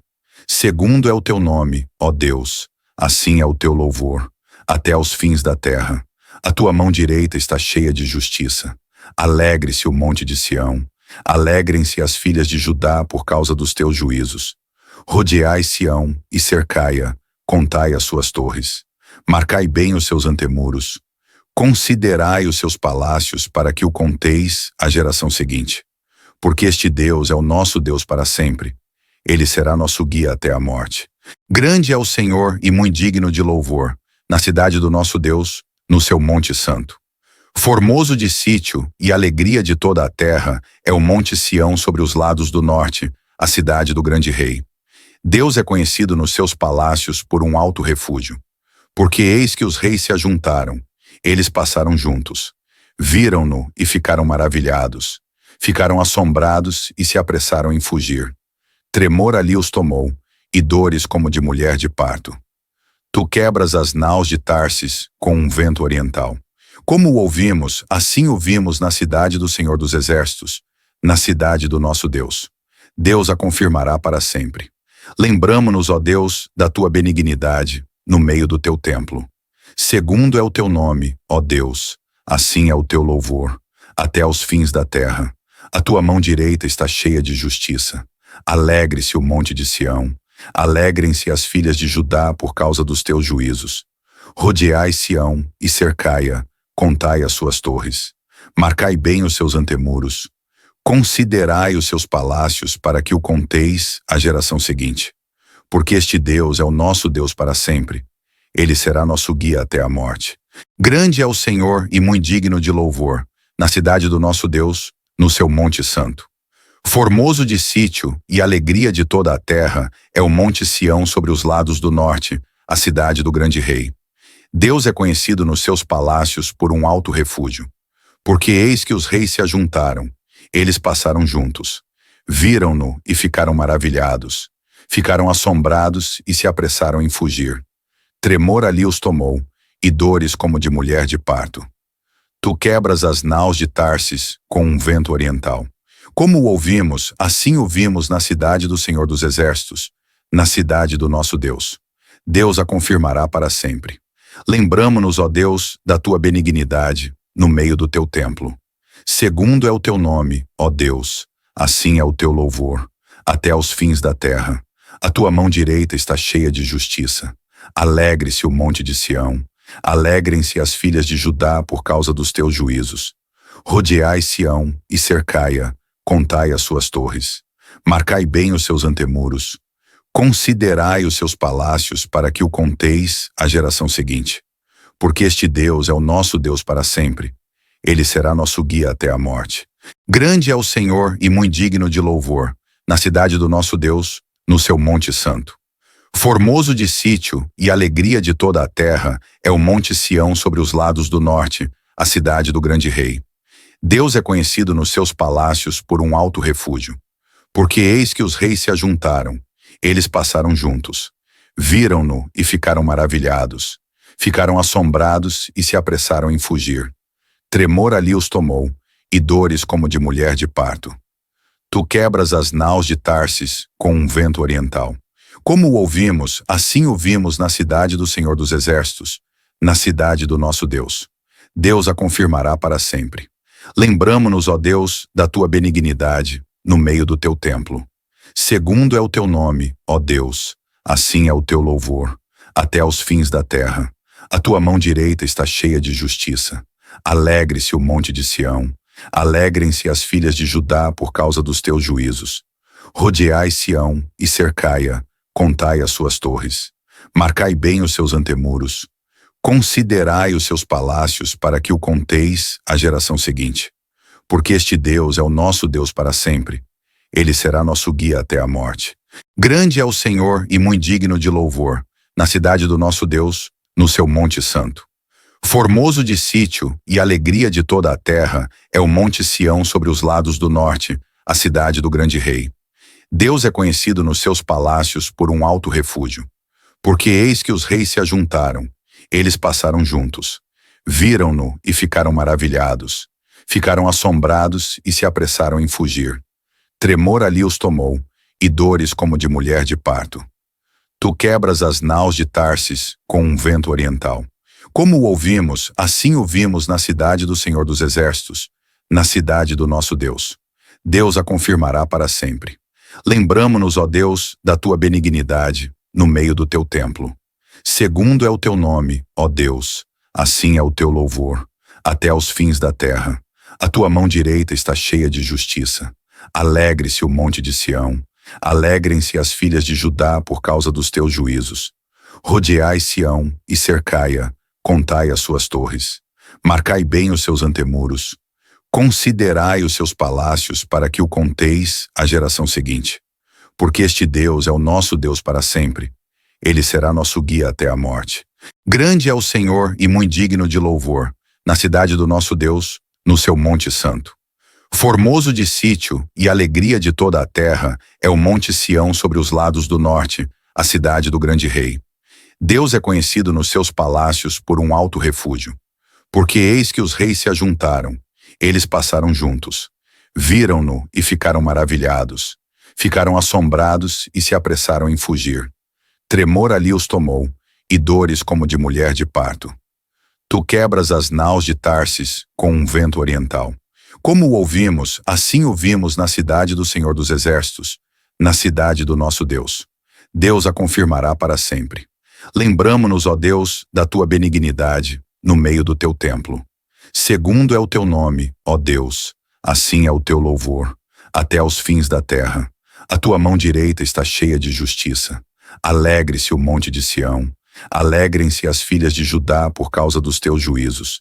Segundo é o teu nome, ó Deus, assim é o teu louvor, até aos fins da terra. A tua mão direita está cheia de justiça. Alegre-se o monte de Sião. Alegrem-se as filhas de Judá por causa dos teus juízos. Rodeai Sião e cercai-a, contai as suas torres. Marcai bem os seus antemuros. Considerai os seus palácios para que o conteis à geração seguinte. Porque este Deus é o nosso Deus para sempre. Ele será nosso guia até a morte. Grande é o Senhor e muito digno de louvor, na cidade do nosso Deus, no seu monte santo. Formoso de sítio e alegria de toda a terra é o monte Sião sobre os lados do norte, a cidade do grande rei. Deus é conhecido nos seus palácios por um alto refúgio. Porque eis que os reis se ajuntaram, eles passaram juntos. Viram-no e ficaram maravilhados. Ficaram assombrados e se apressaram em fugir. Tremor ali os tomou, e dores como de mulher de parto. Tu quebras as naus de Tarsis com um vento oriental. Como o ouvimos, assim o vimos na cidade do Senhor dos Exércitos, na cidade do nosso Deus. Deus a confirmará para sempre. Lembramo-nos, ó Deus, da tua benignidade no meio do teu templo. Segundo é o teu nome, ó Deus, assim é o teu louvor, até aos fins da terra. A tua mão direita está cheia de justiça. Alegre-se o monte de Sião. Alegrem-se as filhas de Judá por causa dos teus juízos. Rodeai Sião e cercai-a, contai as suas torres. Marcai bem os seus antemuros. Considerai os seus palácios para que o conteis à geração seguinte. Porque este Deus é o nosso Deus para sempre. Ele será nosso guia até a morte. Grande é o Senhor e muito digno de louvor, na cidade do nosso Deus, no seu monte santo. Formoso de sítio e alegria de toda a terra é o monte Sião sobre os lados do norte, a cidade do grande rei. Deus é conhecido nos seus palácios por um alto refúgio. Porque eis que os reis se ajuntaram, eles passaram juntos. Viram-no e ficaram maravilhados. Ficaram assombrados e se apressaram em fugir. Tremor ali os tomou, e dores como de mulher de parto. Tu quebras as naus de Tarsis com um vento oriental. Como o ouvimos, assim o vimos na cidade do Senhor dos Exércitos, na cidade do nosso Deus. Deus a confirmará para sempre. Lembramo-nos, ó Deus, da tua benignidade no meio do teu templo. Segundo é o teu nome, ó Deus, assim é o teu louvor, até aos fins da terra. A tua mão direita está cheia de justiça. Alegre-se o monte de Sião. Alegrem-se as filhas de Judá por causa dos teus juízos. Rodeai Sião e cercai-a, contai as suas torres. Marcai bem os seus antemuros. Considerai os seus palácios para que o conteis à geração seguinte. Porque este Deus é o nosso Deus para sempre. Ele será nosso guia até a morte. Grande é o Senhor e muito digno de louvor, na cidade do nosso Deus, no seu monte santo. Formoso de sítio e alegria de toda a terra é o monte Sião sobre os lados do norte, a cidade do grande rei. Deus é conhecido nos seus palácios por um alto refúgio. Porque eis que os reis se ajuntaram, eles passaram juntos. Viram-no e ficaram maravilhados. Ficaram assombrados e se apressaram em fugir. Tremor ali os tomou, e dores como de mulher de parto. Tu quebras as naus de Tarsis com um vento oriental. Como o ouvimos, assim o vimos na cidade do Senhor dos Exércitos, na cidade do nosso Deus. Deus a confirmará para sempre. Lembramo-nos, ó Deus, da tua benignidade no meio do teu templo. Segundo é o teu nome, ó Deus, assim é o teu louvor, até aos fins da terra. A tua mão direita está cheia de justiça. Alegre-se o monte de Sião. Alegrem-se as filhas de Judá por causa dos teus juízos. Rodeai Sião e cercai-a, contai as suas torres. Marcai bem os seus antemuros. Considerai os seus palácios para que o conteis à geração seguinte. Porque este Deus é o nosso Deus para sempre. Ele será nosso guia até a morte. Grande é o Senhor e muito digno de louvor, na cidade do nosso Deus, no seu monte santo. Formoso de sítio e alegria de toda a terra é o monte Sião sobre os lados do norte, a cidade do grande rei. Deus é conhecido nos seus palácios por um alto refúgio. Porque eis que os reis se ajuntaram, eles passaram juntos. Viram-no e ficaram maravilhados. Ficaram assombrados e se apressaram em fugir. Tremor ali os tomou, e dores como de mulher de parto. Tu quebras as naus de Tarsis com um vento oriental. Como o ouvimos, assim o vimos na cidade do Senhor dos Exércitos, na cidade do nosso Deus. Deus a confirmará para sempre. Lembramo-nos, ó Deus, da tua benignidade no meio do teu templo. Segundo é o teu nome, ó Deus, assim é o teu louvor, até aos fins da terra. A tua mão direita está cheia de justiça. Alegre-se o monte de Sião. Alegrem-se as filhas de Judá por causa dos teus juízos. Rodeai Sião e cercai-a, contai as suas torres. Marcai bem os seus antemuros. Considerai os seus palácios para que o conteis à geração seguinte. porque este Deus é o nosso Deus para sempre. Ele será nosso guia até a morte. Grande é o Senhor e muito digno de louvor, na cidade do nosso Deus, no seu monte santo. Formoso de sítio e alegria de toda a terra é o monte Sião sobre os lados do norte, a cidade do grande rei. Deus é conhecido nos seus palácios por um alto refúgio. Porque eis que os reis se ajuntaram, eles passaram juntos. Viram-no e ficaram maravilhados. Ficaram assombrados e se apressaram em fugir. Tremor ali os tomou, e dores como de mulher de parto. Tu quebras as naus de Tarsis com um vento oriental. Como o ouvimos, assim o vimos na cidade do Senhor dos Exércitos, na cidade do nosso Deus. Deus a confirmará para sempre. Lembramo-nos, ó Deus, da tua benignidade, no meio do teu templo. Segundo é o teu nome, ó Deus, assim é o teu louvor, até aos fins da terra. A tua mão direita está cheia de justiça. Alegre-se o monte de Sião, alegrem-se as filhas de Judá por causa dos teus juízos.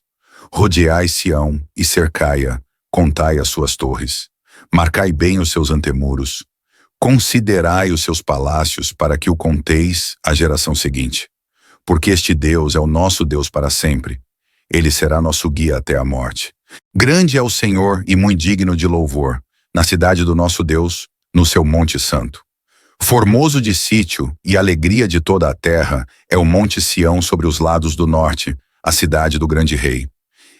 Rodeai Sião e cercai-a, contai as suas torres. Marcai bem os seus antemuros. Considerai os seus palácios para que o conteis à geração seguinte. Porque este Deus é o nosso Deus para sempre. Ele será nosso guia até a morte. Grande é o Senhor e muito digno de louvor, na cidade do nosso Deus, no seu monte santo. Formoso de sítio e alegria de toda a terra é o monte Sião sobre os lados do norte, a cidade do grande rei.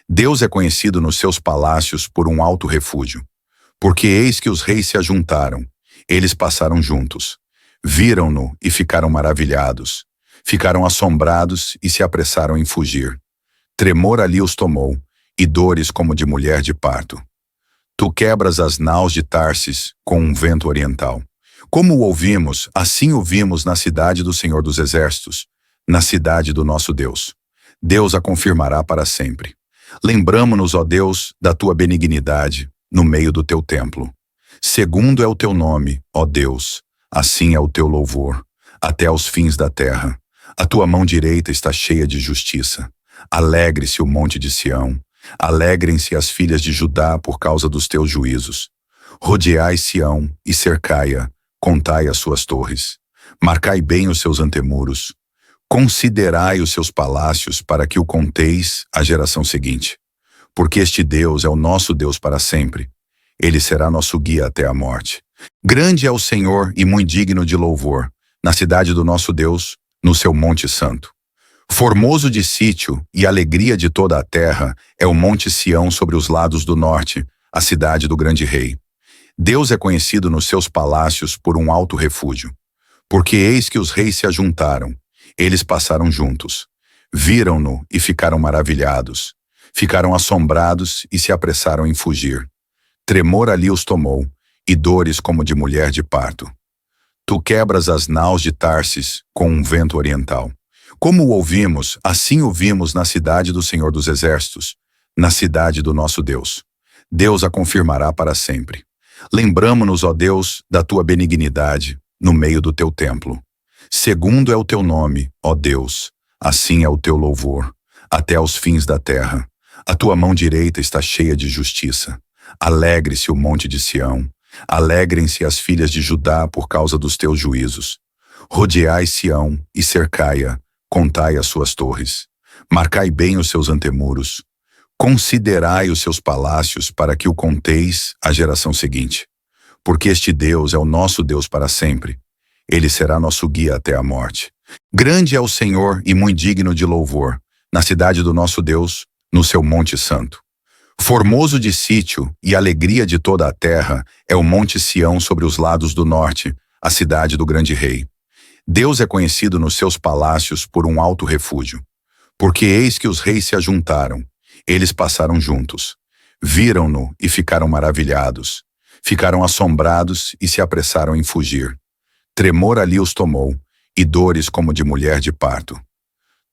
Deus é conhecido nos seus palácios por um alto refúgio. Porque eis que os reis se ajuntaram, eles passaram juntos. Viram-no e ficaram maravilhados. Ficaram assombrados e se apressaram em fugir. Tremor ali os tomou, e dores como de mulher de parto. Tu quebras as naus de Tarsis com um vento oriental. Como o ouvimos, assim o vimos na cidade do Senhor dos Exércitos, na cidade do nosso Deus. Deus a confirmará para sempre. Lembramo-nos, ó Deus, da tua benignidade, no meio do teu templo. Segundo é o teu nome, ó Deus, assim é o teu louvor, até aos fins da terra. A tua mão direita está cheia de justiça. Alegre-se o monte de Sião, alegrem-se as filhas de Judá por causa dos teus juízos. Rodeai Sião e cercai-a, contai as suas torres. Marcai bem os seus antemuros. Considerai os seus palácios para que o conteis à geração seguinte. Porque este Deus é o nosso Deus para sempre. Ele será nosso guia até a morte. Grande é o Senhor e muito digno de louvor, na cidade do nosso Deus, no seu monte santo. Formoso de sítio e alegria de toda a terra é o monte Sião sobre os lados do norte, a cidade do grande rei. Deus é conhecido nos seus palácios por um alto refúgio. Porque eis que os reis se ajuntaram, eles passaram juntos. Viram-no e ficaram maravilhados. Ficaram assombrados e se apressaram em fugir. Tremor ali os tomou, e dores como de mulher de parto. Tu quebras as naus de Tarsis com um vento oriental. Como o ouvimos, assim o vimos na cidade do Senhor dos Exércitos, na cidade do nosso Deus. Deus a confirmará para sempre. Lembramo-nos, ó Deus, da tua benignidade, no meio do teu templo. Segundo é o teu nome, ó Deus, assim é o teu louvor, até aos fins da terra. A tua mão direita está cheia de justiça. Alegre-se o monte de Sião, alegrem-se as filhas de Judá por causa dos teus juízos. Rodeai Sião e cercai-a, contai as suas torres. Marcai bem os seus antemuros. Considerai os seus palácios para que o conteis à geração seguinte. Porque este Deus é o nosso Deus para sempre. Ele será nosso guia até a morte. Grande é o Senhor e muito digno de louvor, na cidade do nosso Deus, no seu monte santo. Formoso de sítio e alegria de toda a terra é o monte Sião sobre os lados do norte, a cidade do grande rei. Deus é conhecido nos seus palácios por um alto refúgio. Porque eis que os reis se ajuntaram, eles passaram juntos. Viram-no e ficaram maravilhados. Ficaram assombrados e se apressaram em fugir. Tremor ali os tomou, e dores como de mulher de parto.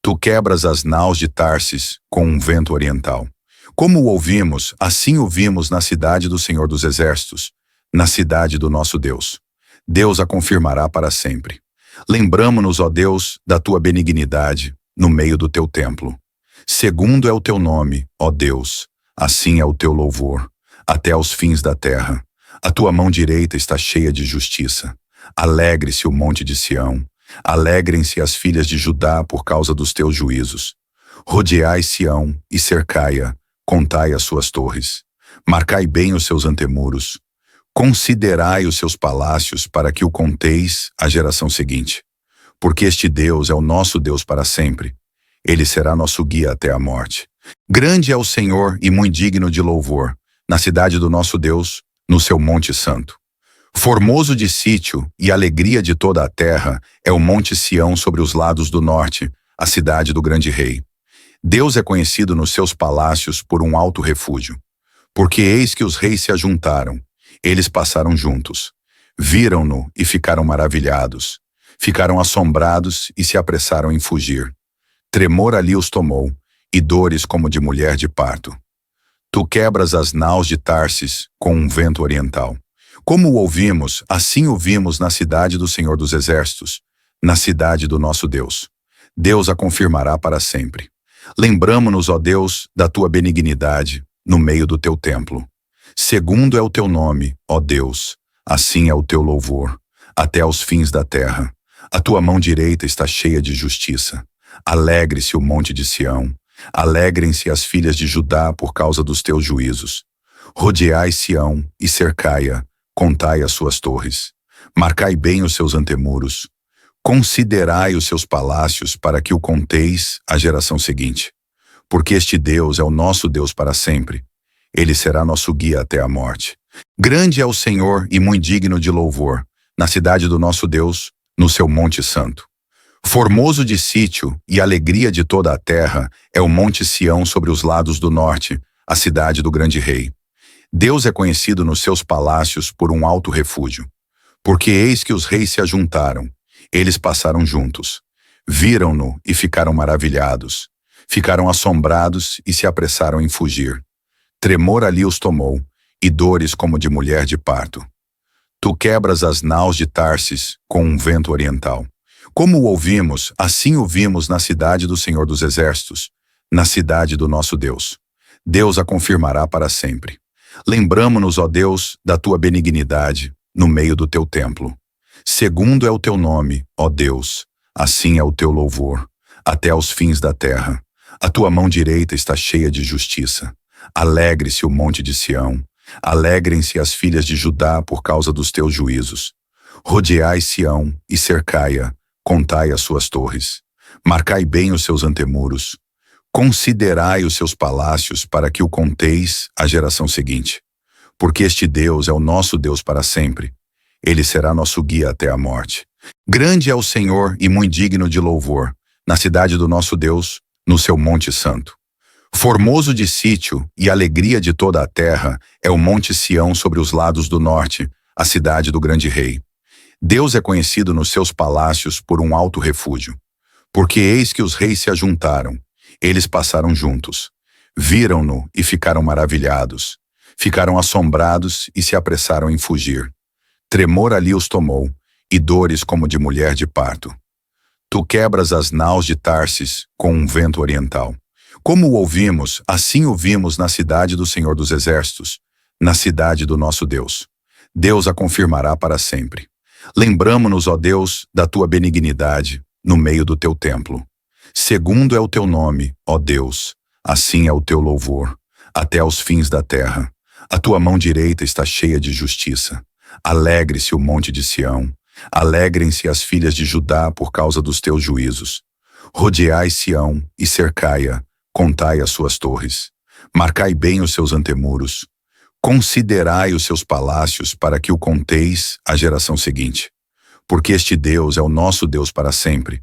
Tu quebras as naus de Tarsis com um vento oriental. Como o ouvimos, assim o vimos na cidade do Senhor dos Exércitos, na cidade do nosso Deus. Deus a confirmará para sempre. Lembramo-nos, ó Deus, da tua benignidade, no meio do teu templo. Segundo é o teu nome, ó Deus, assim é o teu louvor, até aos fins da terra. A tua mão direita está cheia de justiça. Alegre-se o monte de Sião. Alegrem-se as filhas de Judá por causa dos teus juízos. Rodeai Sião e cercai-a, contai as suas torres. Marcai bem os seus antemuros. Considerai os seus palácios para que o conteis à geração seguinte. Porque este Deus é o nosso Deus para sempre. Ele será nosso guia até a morte. Grande é o Senhor e muito digno de louvor, na cidade do nosso Deus, no seu monte santo. Formoso de sítio e alegria de toda a terra é o monte Sião sobre os lados do norte, a cidade do grande rei. Deus é conhecido nos seus palácios por um alto refúgio. Porque eis que os reis se ajuntaram, eles passaram juntos. Viram-no e ficaram maravilhados. Ficaram assombrados e se apressaram em fugir. Tremor ali os tomou, e dores como de mulher de parto. Tu quebras as naus de Tarsis com um vento oriental. Como o ouvimos, assim o vimos na cidade do Senhor dos Exércitos, na cidade do nosso Deus. Deus a confirmará para sempre. Lembramo-nos, ó Deus, da tua benignidade, no meio do teu templo. Segundo é o teu nome, ó Deus, assim é o teu louvor, até aos fins da terra. A tua mão direita está cheia de justiça. Alegre-se o monte de Sião. Alegrem-se as filhas de Judá por causa dos teus juízos. Rodeai Sião e cercai-a, contai as suas torres. Marcai bem os seus antemuros. Considerai os seus palácios para que o conteis à geração seguinte. Porque este Deus é o nosso Deus para sempre. Ele será nosso guia até a morte. Grande é o Senhor e muito digno de louvor, na cidade do nosso Deus, no seu monte santo. Formoso de sítio e alegria de toda a terra é o monte Sião sobre os lados do norte, a cidade do grande rei. Deus é conhecido nos seus palácios por um alto refúgio. Porque eis que os reis se ajuntaram, eles passaram juntos. Viram-no e ficaram maravilhados. Ficaram assombrados e se apressaram em fugir. Tremor ali os tomou, e dores como de mulher de parto. Tu quebras as naus de Tarsis com um vento oriental. Como o ouvimos, assim o vimos na cidade do Senhor dos Exércitos, na cidade do nosso Deus. Deus a confirmará para sempre. Lembramo-nos, ó Deus, da tua benignidade, no meio do teu templo. Segundo é o teu nome, ó Deus, assim é o teu louvor, até aos fins da terra. A tua mão direita está cheia de justiça. Alegre-se o monte de Sião. Alegrem-se as filhas de Judá por causa dos teus juízos. Rodeai Sião e cercai-a, contai as suas torres. Marcai bem os seus antemuros. Considerai os seus palácios para que o conteis à geração seguinte. Porque este Deus é o nosso Deus para sempre. Ele será nosso guia até a morte. Grande é o Senhor e muito digno de louvor, na cidade do nosso Deus, no seu monte santo. Formoso de sítio e alegria de toda a terra é o monte Sião sobre os lados do norte, a cidade do grande rei. Deus é conhecido nos seus palácios por um alto refúgio. Porque eis que os reis se ajuntaram, eles passaram juntos. Viram-no e ficaram maravilhados. Ficaram assombrados e se apressaram em fugir. Tremor ali os tomou, e dores como de mulher de parto. Tu quebras as naus de Tarsis com um vento oriental. Como o ouvimos, assim o vimos na cidade do Senhor dos Exércitos, na cidade do nosso Deus. Deus a confirmará para sempre. Lembramo-nos, ó Deus, da tua benignidade, no meio do teu templo. Segundo é o teu nome, ó Deus, assim é o teu louvor, até aos fins da terra. A tua mão direita está cheia de justiça. Alegre-se o monte de Sião. Alegrem-se as filhas de Judá por causa dos teus juízos. Rodeai Sião e cercai-a, contai as suas torres. Marcai bem os seus antemuros. Considerai os seus palácios para que o conteis à geração seguinte. Porque este Deus é o nosso Deus para sempre.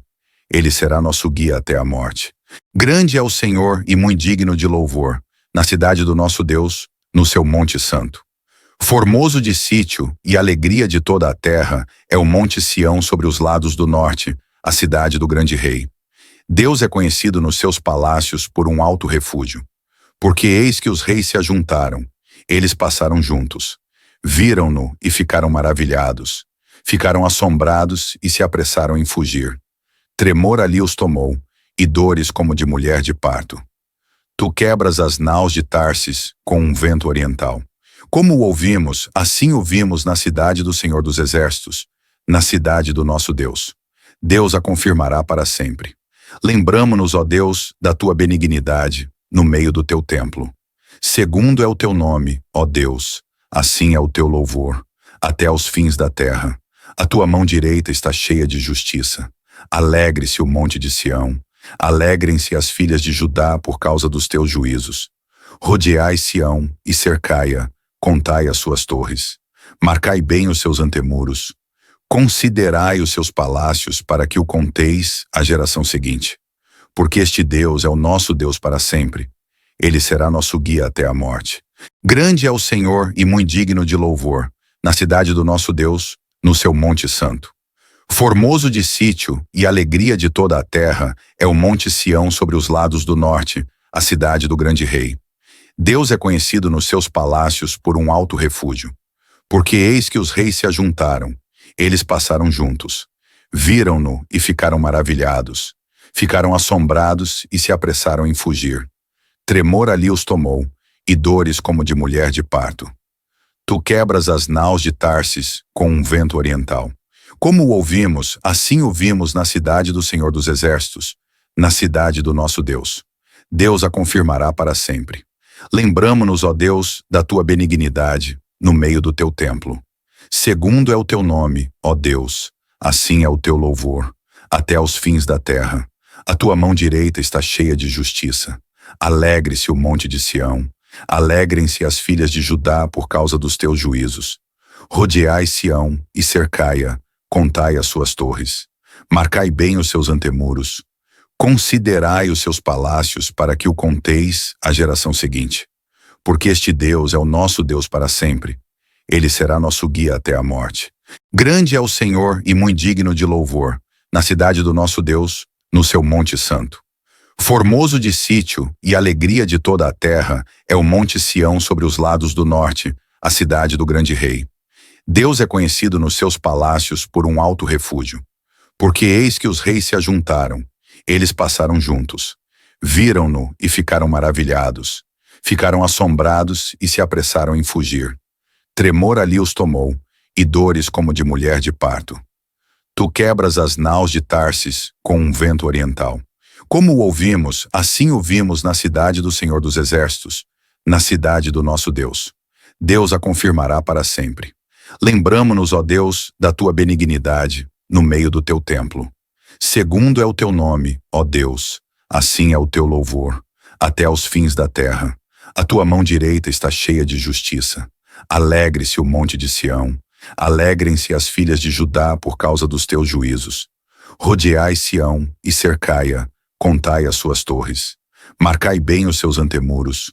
Ele será nosso guia até a morte. Grande é o Senhor e muito digno de louvor, na cidade do nosso Deus, no seu monte santo. Formoso de sítio e alegria de toda a terra é o monte Sião sobre os lados do norte, a cidade do grande rei. Deus é conhecido nos seus palácios por um alto refúgio. Porque eis que os reis se ajuntaram, eles passaram juntos. Viram-no e ficaram maravilhados. Ficaram assombrados e se apressaram em fugir. Tremor ali os tomou, e dores como de mulher de parto. Tu quebras as naus de Tarsis com um vento oriental. Como o ouvimos, assim o vimos na cidade do Senhor dos Exércitos, na cidade do nosso Deus. Deus a confirmará para sempre. Lembramo-nos, ó Deus, da tua benignidade no meio do teu templo. Segundo é o teu nome, ó Deus, assim é o teu louvor, até aos fins da terra. A tua mão direita está cheia de justiça. Alegre-se o monte de Sião. Alegrem-se as filhas de Judá por causa dos teus juízos. Rodeai Sião e cercai-a, contai as suas torres. Marcai bem os seus antemuros. Considerai os seus palácios para que o conteis à geração seguinte. Porque este Deus é o nosso Deus para sempre. Ele será nosso guia até a morte. Grande é o Senhor e muito digno de louvor, na cidade do nosso Deus, no seu monte santo. Formoso de sítio e alegria de toda a terra é o monte Sião sobre os lados do norte, a cidade do grande rei. Deus é conhecido nos seus palácios por um alto refúgio. Porque eis que os reis se ajuntaram, eles passaram juntos. Viram-no e ficaram maravilhados. Ficaram assombrados e se apressaram em fugir. Tremor ali os tomou, e dores como de mulher de parto. Tu quebras as naus de Tarsis com um vento oriental. Como o ouvimos, assim o vimos na cidade do Senhor dos Exércitos, na cidade do nosso Deus. Deus a confirmará para sempre. Lembramo-nos, ó Deus, da tua benignidade no meio do teu templo. Segundo é o teu nome, ó Deus, assim é o teu louvor, até aos fins da terra. A tua mão direita está cheia de justiça. Alegre-se o monte de Sião. Alegrem-se as filhas de Judá por causa dos teus juízos. Rodeai Sião e cercai-a, contai as suas torres. Marcai bem os seus antemuros. Considerai os seus palácios para que o conteis à geração seguinte. Porque este Deus é o nosso Deus para sempre. Ele será nosso guia até a morte. Grande é o Senhor e muito digno de louvor, na cidade do nosso Deus, no seu monte santo. Formoso de sítio e alegria de toda a terra é o monte Sião sobre os lados do norte, a cidade do grande rei. Deus é conhecido nos seus palácios por um alto refúgio. Porque eis que os reis se ajuntaram, eles passaram juntos. Viram-no e ficaram maravilhados. Ficaram assombrados e se apressaram em fugir. Tremor ali os tomou, e dores como de mulher de parto. Tu quebras as naus de Tarsis com um vento oriental. Como o ouvimos, assim o vimos na cidade do Senhor dos Exércitos, na cidade do nosso Deus. Deus a confirmará para sempre. Lembramo-nos, ó Deus, da tua benignidade no meio do teu templo. Segundo é o teu nome, ó Deus, assim é o teu louvor, até aos fins da terra. A tua mão direita está cheia de justiça. Alegre-se o monte de Sião. Alegrem-se as filhas de Judá por causa dos teus juízos. Rodeai Sião e cercai-a, contai as suas torres. Marcai bem os seus antemuros.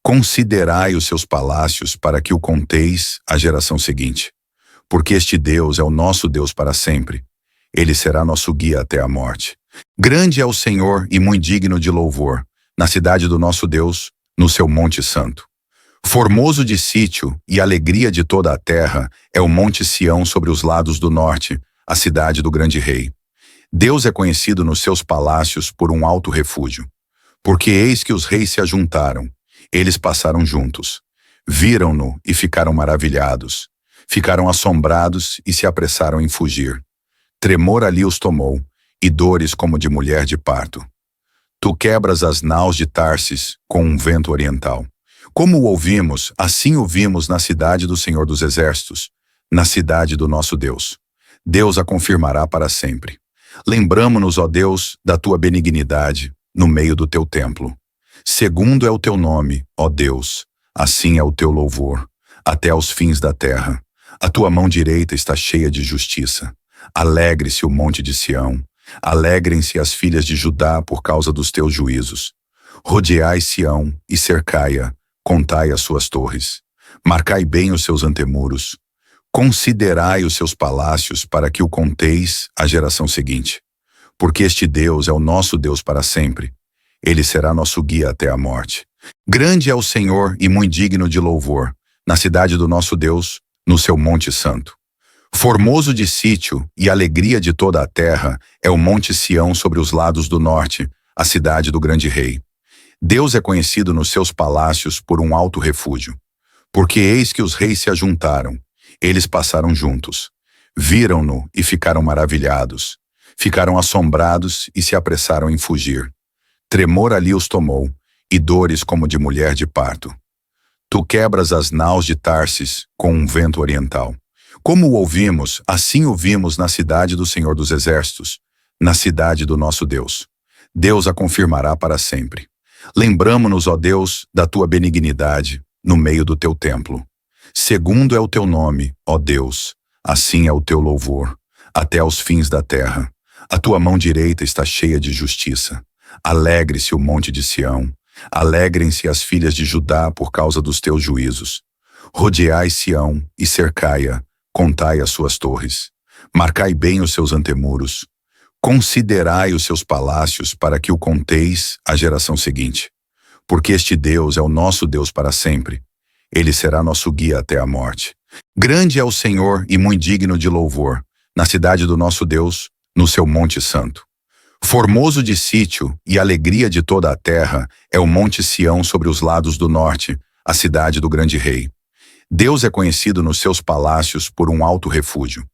Considerai os seus palácios para que o conteis à geração seguinte. Porque este Deus é o nosso Deus para sempre. Ele será nosso guia até a morte. Grande é o Senhor e muito digno de louvor, na cidade do nosso Deus, no seu monte santo. Formoso de sítio e alegria de toda a terra é o monte Sião sobre os lados do norte, a cidade do grande rei. Deus é conhecido nos seus palácios por um alto refúgio. Porque eis que os reis se ajuntaram, eles passaram juntos. Viram-no e ficaram maravilhados. Ficaram assombrados e se apressaram em fugir. Tremor ali os tomou, e dores como de mulher de parto. Tu quebras as naus de Tarsis com um vento oriental. Como o ouvimos, assim o vimos na cidade do Senhor dos Exércitos, na cidade do nosso Deus. Deus a confirmará para sempre. Lembramo-nos, ó Deus, da tua benignidade no meio do teu templo. Segundo é o teu nome, ó Deus, assim é o teu louvor, até aos fins da terra. A tua mão direita está cheia de justiça. Alegre-se o monte de Sião. Alegrem-se as filhas de Judá por causa dos teus juízos. Rodeai Sião e cercai-a, contai as suas torres. Marcai bem os seus antemuros. Considerai os seus palácios para que o conteis à geração seguinte. Porque este Deus é o nosso Deus para sempre. Ele será nosso guia até a morte. Grande é o Senhor e muito digno de louvor, na cidade do nosso Deus, no seu monte santo. Formoso de sítio e alegria de toda a terra é o monte Sião sobre os lados do norte, a cidade do grande rei. Deus é conhecido nos seus palácios por um alto refúgio. Porque eis que os reis se ajuntaram, eles passaram juntos. Viram-no e ficaram maravilhados. Ficaram assombrados e se apressaram em fugir. Tremor ali os tomou, e dores como de mulher de parto. Tu quebras as naus de Tarsis com um vento oriental. Como o ouvimos, assim o vimos na cidade do Senhor dos Exércitos, na cidade do nosso Deus. Deus a confirmará para sempre. Lembramo-nos, ó Deus, da tua benignidade no meio do teu templo. Segundo é o teu nome, ó Deus, assim é o teu louvor, até aos fins da terra. A tua mão direita está cheia de justiça. Alegre-se o monte de Sião. Alegrem-se as filhas de Judá por causa dos teus juízos. Rodeai Sião e cercai-a, contai as suas torres. Marcai bem os seus antemuros. Considerai os seus palácios para que o conteis à geração seguinte. Porque este Deus é o nosso Deus para sempre. Ele será nosso guia até a morte. Grande é o Senhor e muito digno de louvor, na cidade do nosso Deus, no seu monte santo. Formoso de sítio e alegria de toda a terra é o monte Sião sobre os lados do norte, a cidade do grande rei. Deus é conhecido nos seus palácios por um alto refúgio.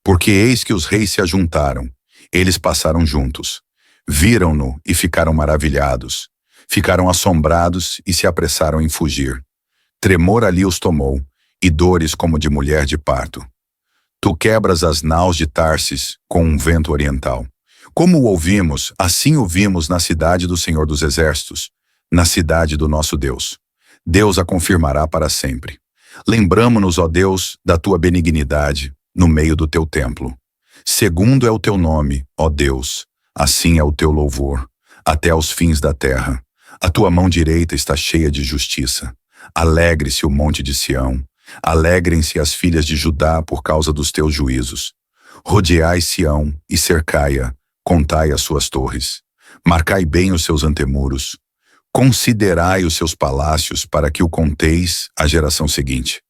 Porque eis que os reis se ajuntaram, eles passaram juntos. Viram-no e ficaram maravilhados. Ficaram assombrados e se apressaram em fugir. Tremor ali os tomou, e dores como de mulher de parto. Tu quebras as naus de Tarsis com um vento oriental. Como o ouvimos, assim o vimos na cidade do Senhor dos Exércitos, na cidade do nosso Deus. Deus a confirmará para sempre. Lembramo-nos, ó Deus, da tua benignidade no meio do teu templo. Segundo é o teu nome, ó Deus, assim é o teu louvor, até aos fins da terra. A tua mão direita está cheia de justiça. Alegre-se o monte de Sião. Alegrem-se as filhas de Judá por causa dos teus juízos. Rodeai Sião e cercai-a, contai as suas torres. Marcai bem os seus antemuros. Considerai os seus palácios para que o conteis à geração seguinte.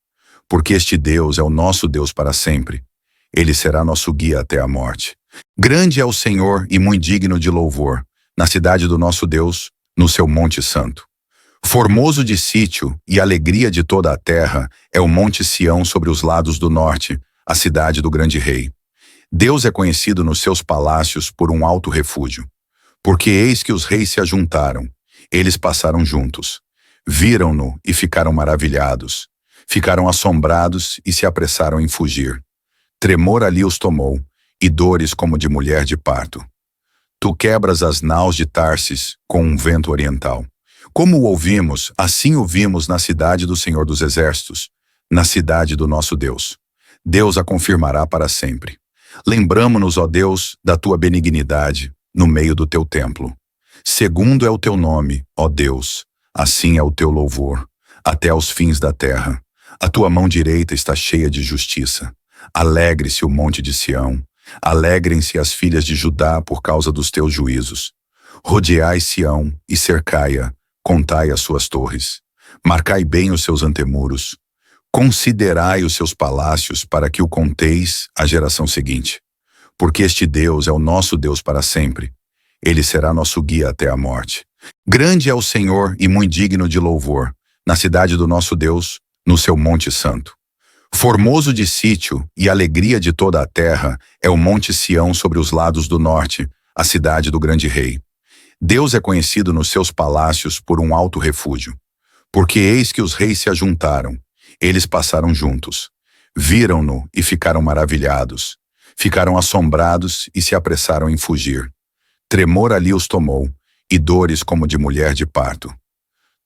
Porque este Deus é o nosso Deus para sempre. Ele será nosso guia até a morte. Grande é o Senhor e muito digno de louvor, na cidade do nosso Deus, no seu monte santo. Formoso de sítio e alegria de toda a terra é o monte Sião sobre os lados do norte, a cidade do grande rei. Deus é conhecido nos seus palácios por um alto refúgio. Porque eis que os reis se ajuntaram, eles passaram juntos. Viram-no e ficaram maravilhados. Ficaram assombrados e se apressaram em fugir. Tremor ali os tomou, e dores como de mulher de parto. Tu quebras as naus de Tarsis com um vento oriental. Como o ouvimos, assim o vimos na cidade do Senhor dos Exércitos, na cidade do nosso Deus. Deus a confirmará para sempre. Lembramo-nos, ó Deus, da tua benignidade no meio do teu templo. Segundo é o teu nome, ó Deus, assim é o teu louvor, até aos fins da terra. A tua mão direita está cheia de justiça. Alegre-se o monte de Sião. Alegrem-se as filhas de Judá por causa dos teus juízos. Rodeai Sião e cercai-a, contai as suas torres. Marcai bem os seus antemuros. Considerai os seus palácios para que o conteis à geração seguinte. Porque este Deus é o nosso Deus para sempre. Ele será nosso guia até a morte. Grande é o Senhor e muito digno de louvor, na cidade do nosso Deus, no seu monte santo. Formoso de sítio e alegria de toda a terra é o monte Sião sobre os lados do norte, a cidade do grande rei. Deus é conhecido nos seus palácios por um alto refúgio. Porque eis que os reis se ajuntaram, eles passaram juntos. Viram-no e ficaram maravilhados. Ficaram assombrados e se apressaram em fugir. Tremor ali os tomou, e dores como de mulher de parto.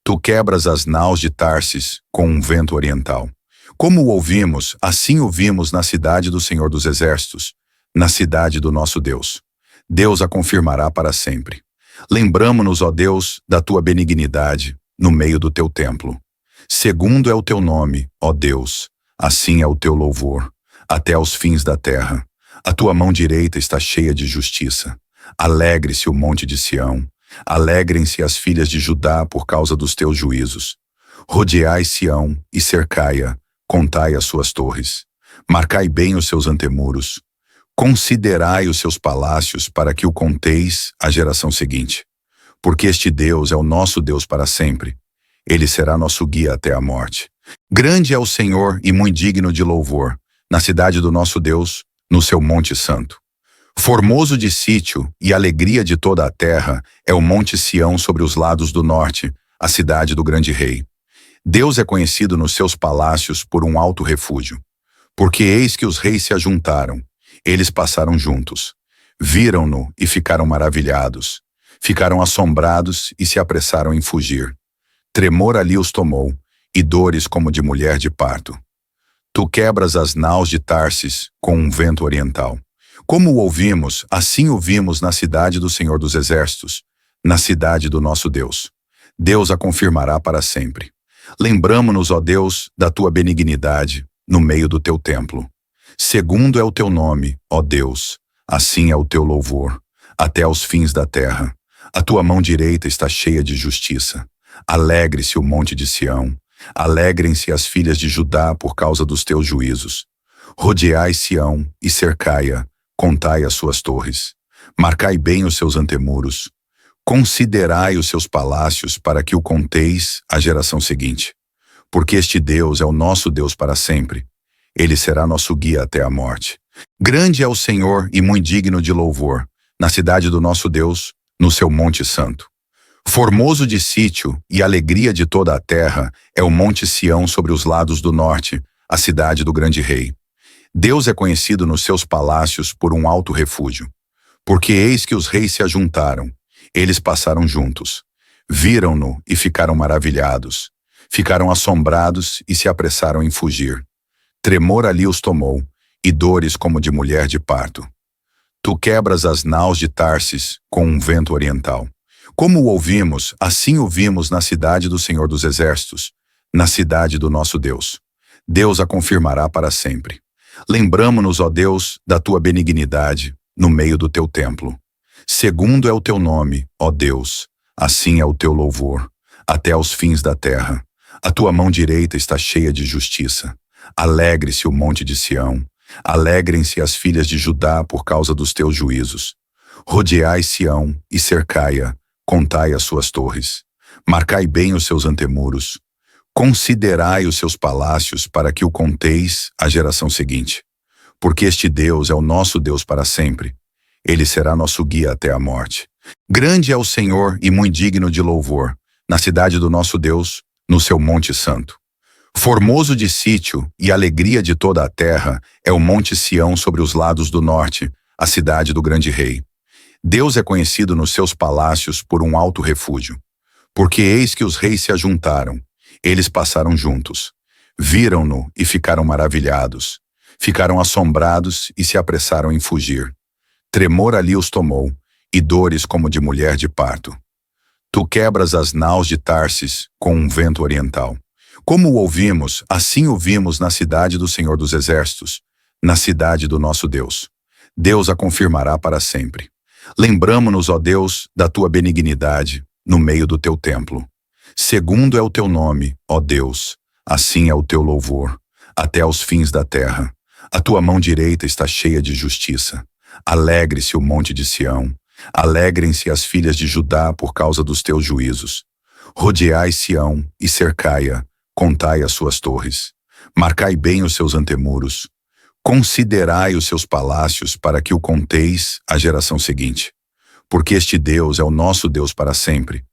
Tu quebras as naus de Tarsis com um vento oriental. Como o ouvimos, assim o vimos na cidade do Senhor dos Exércitos, na cidade do nosso Deus. Deus a confirmará para sempre. Lembramo-nos, ó Deus, da tua benignidade no meio do teu templo. Segundo é o teu nome, ó Deus, assim é o teu louvor, até aos fins da terra. A tua mão direita está cheia de justiça. Alegre-se o monte de Sião. Alegrem-se as filhas de Judá por causa dos teus juízos. Rodeai Sião e cercai-a, contai as suas torres. Marcai bem os seus antemuros. Considerai os seus palácios para que o conteis à geração seguinte. Porque este Deus é o nosso Deus para sempre. Ele será nosso guia até a morte. Grande é o Senhor e muito digno de louvor, na cidade do nosso Deus, no seu monte santo. Formoso de sítio e alegria de toda a terra é o monte Sião sobre os lados do norte, a cidade do grande rei. Deus é conhecido nos seus palácios por um alto refúgio. Porque eis que os reis se ajuntaram, eles passaram juntos. Viram-no e ficaram maravilhados. Ficaram assombrados e se apressaram em fugir. Tremor ali os tomou, e dores como de mulher de parto. Tu quebras as naus de Tarsis com um vento oriental. Como o ouvimos, assim o vimos na cidade do Senhor dos Exércitos, na cidade do nosso Deus. Deus a confirmará para sempre. Lembramo-nos, ó Deus, da tua benignidade, no meio do teu templo. Segundo é o teu nome, ó Deus, assim é o teu louvor, até aos fins da terra. A tua mão direita está cheia de justiça. Alegre-se o monte de Sião. Alegrem-se as filhas de Judá por causa dos teus juízos. Rodeai Sião e cercai-a, contai as suas torres. Marcai bem os seus antemuros. Considerai os seus palácios para que o conteis à geração seguinte. Porque este Deus é o nosso Deus para sempre. Ele será nosso guia até a morte. Grande é o Senhor e muito digno de louvor, na cidade do nosso Deus, no seu monte santo. Formoso de sítio e alegria de toda a terra é o monte Sião sobre os lados do norte, a cidade do grande rei. Deus é conhecido nos seus palácios por um alto refúgio. Porque eis que os reis se ajuntaram, eles passaram juntos. Viram-no e ficaram maravilhados. Ficaram assombrados e se apressaram em fugir. Tremor ali os tomou, e dores como de mulher de parto. Tu quebras as naus de Tarsis com um vento oriental. Como o ouvimos, assim o vimos na cidade do Senhor dos Exércitos, na cidade do nosso Deus. Deus a confirmará para sempre. Lembramo-nos, ó Deus, da tua benignidade, no meio do teu templo. Segundo é o teu nome, ó Deus, assim é o teu louvor, até aos fins da terra. A tua mão direita está cheia de justiça. Alegre-se o monte de Sião. Alegrem-se as filhas de Judá por causa dos teus juízos. Rodeai Sião e cercai-a, contai as suas torres. Marcai bem os seus antemuros. Considerai os seus palácios para que o conteis à geração seguinte. Porque este Deus é o nosso Deus para sempre. Ele será nosso guia até a morte. Grande é o Senhor e muito digno de louvor, na cidade do nosso Deus, no seu monte santo. Formoso de sítio e alegria de toda a terra é o monte Sião sobre os lados do norte, a cidade do grande rei. Deus é conhecido nos seus palácios por um alto refúgio. Porque eis que os reis se ajuntaram, eles passaram juntos. Viram-no e ficaram maravilhados. Ficaram assombrados e se apressaram em fugir. Tremor ali os tomou, e dores como de mulher de parto. Tu quebras as naus de Tarsis com um vento oriental. Como o ouvimos, assim o vimos na cidade do Senhor dos Exércitos, na cidade do nosso Deus. Deus a confirmará para sempre. Lembramo-nos, ó Deus, da tua benignidade, no meio do teu templo. Segundo é o teu nome, ó Deus, assim é o teu louvor, até aos fins da terra. A tua mão direita está cheia de justiça. Alegre-se o monte de Sião. Alegrem-se as filhas de Judá por causa dos teus juízos. Rodeai Sião e cercai-a, contai as suas torres. Marcai bem os seus antemuros. Considerai os seus palácios para que o conteis à geração seguinte. Porque este Deus é o nosso Deus para sempre.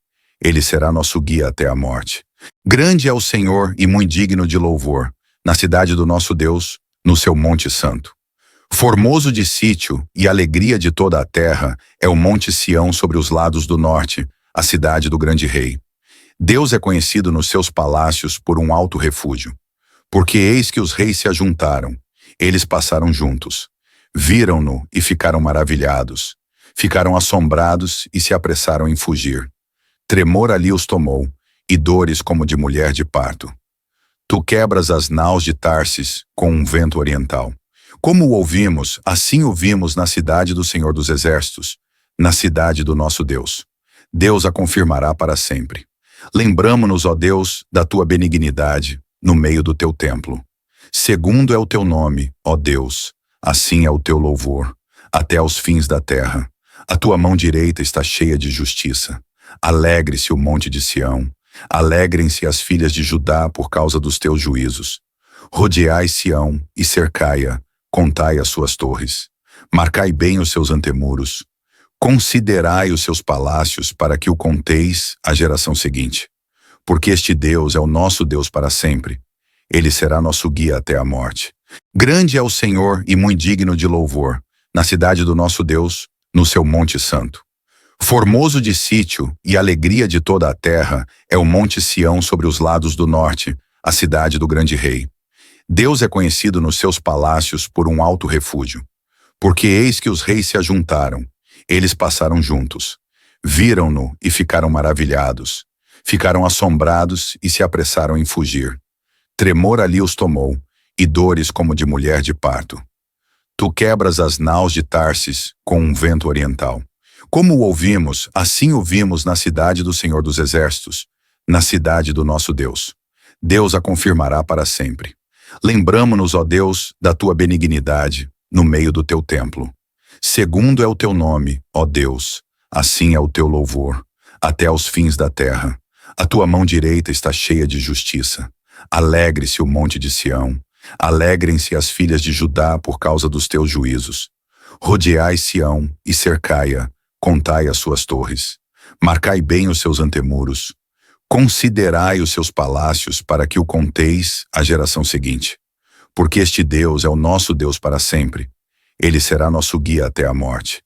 Ele será nosso guia até a morte. Grande é o Senhor e muito digno de louvor, na cidade do nosso Deus, no seu monte santo. Formoso de sítio e alegria de toda a terra é o monte Sião sobre os lados do norte, a cidade do grande rei. Deus é conhecido nos seus palácios por um alto refúgio. Porque eis que os reis se ajuntaram, eles passaram juntos. Viram-no e ficaram maravilhados. Ficaram assombrados e se apressaram em fugir. Tremor ali os tomou, e dores como de mulher de parto. Tu quebras as naus de Tarsis com um vento oriental. Como o ouvimos, assim o vimos na cidade do Senhor dos Exércitos, na cidade do nosso Deus. Deus a confirmará para sempre. Lembramo-nos, ó Deus, da tua benignidade, no meio do teu templo. Segundo é o teu nome, ó Deus, assim é o teu louvor, até aos fins da terra. A tua mão direita está cheia de justiça. Alegre-se o monte de Sião. Alegrem-se as filhas de Judá por causa dos teus juízos. Rodeai Sião e cercai-a, contai as suas torres. Marcai bem os seus antemuros. Considerai os seus palácios para que o conteis à geração seguinte. Porque este Deus é o nosso Deus para sempre. Ele será nosso guia até a morte. Grande é o Senhor e muito digno de louvor, na cidade do nosso Deus, no seu monte santo. Formoso de sítio e alegria de toda a terra é o monte Sião sobre os lados do norte, a cidade do grande rei. Deus é conhecido nos seus palácios por um alto refúgio. Porque eis que os reis se ajuntaram, eles passaram juntos. Viram-no e ficaram maravilhados. Ficaram assombrados e se apressaram em fugir. Tremor ali os tomou, e dores como de mulher de parto. Tu quebras as naus de Tarsis com um vento oriental. Como o ouvimos, assim o vimos na cidade do Senhor dos Exércitos, na cidade do nosso Deus. Deus a confirmará para sempre. Lembramo-nos, ó Deus, da tua benignidade, no meio do teu templo. Segundo é o teu nome, ó Deus, assim é o teu louvor, até aos fins da terra. A tua mão direita está cheia de justiça. Alegre-se o monte de Sião. Alegrem-se as filhas de Judá por causa dos teus juízos. Rodeai Sião e cercai-a, contai as suas torres. Marcai bem os seus antemuros. Considerai os seus palácios para que o conteis à geração seguinte. Porque este Deus é o nosso Deus para sempre. Ele será nosso guia até a morte.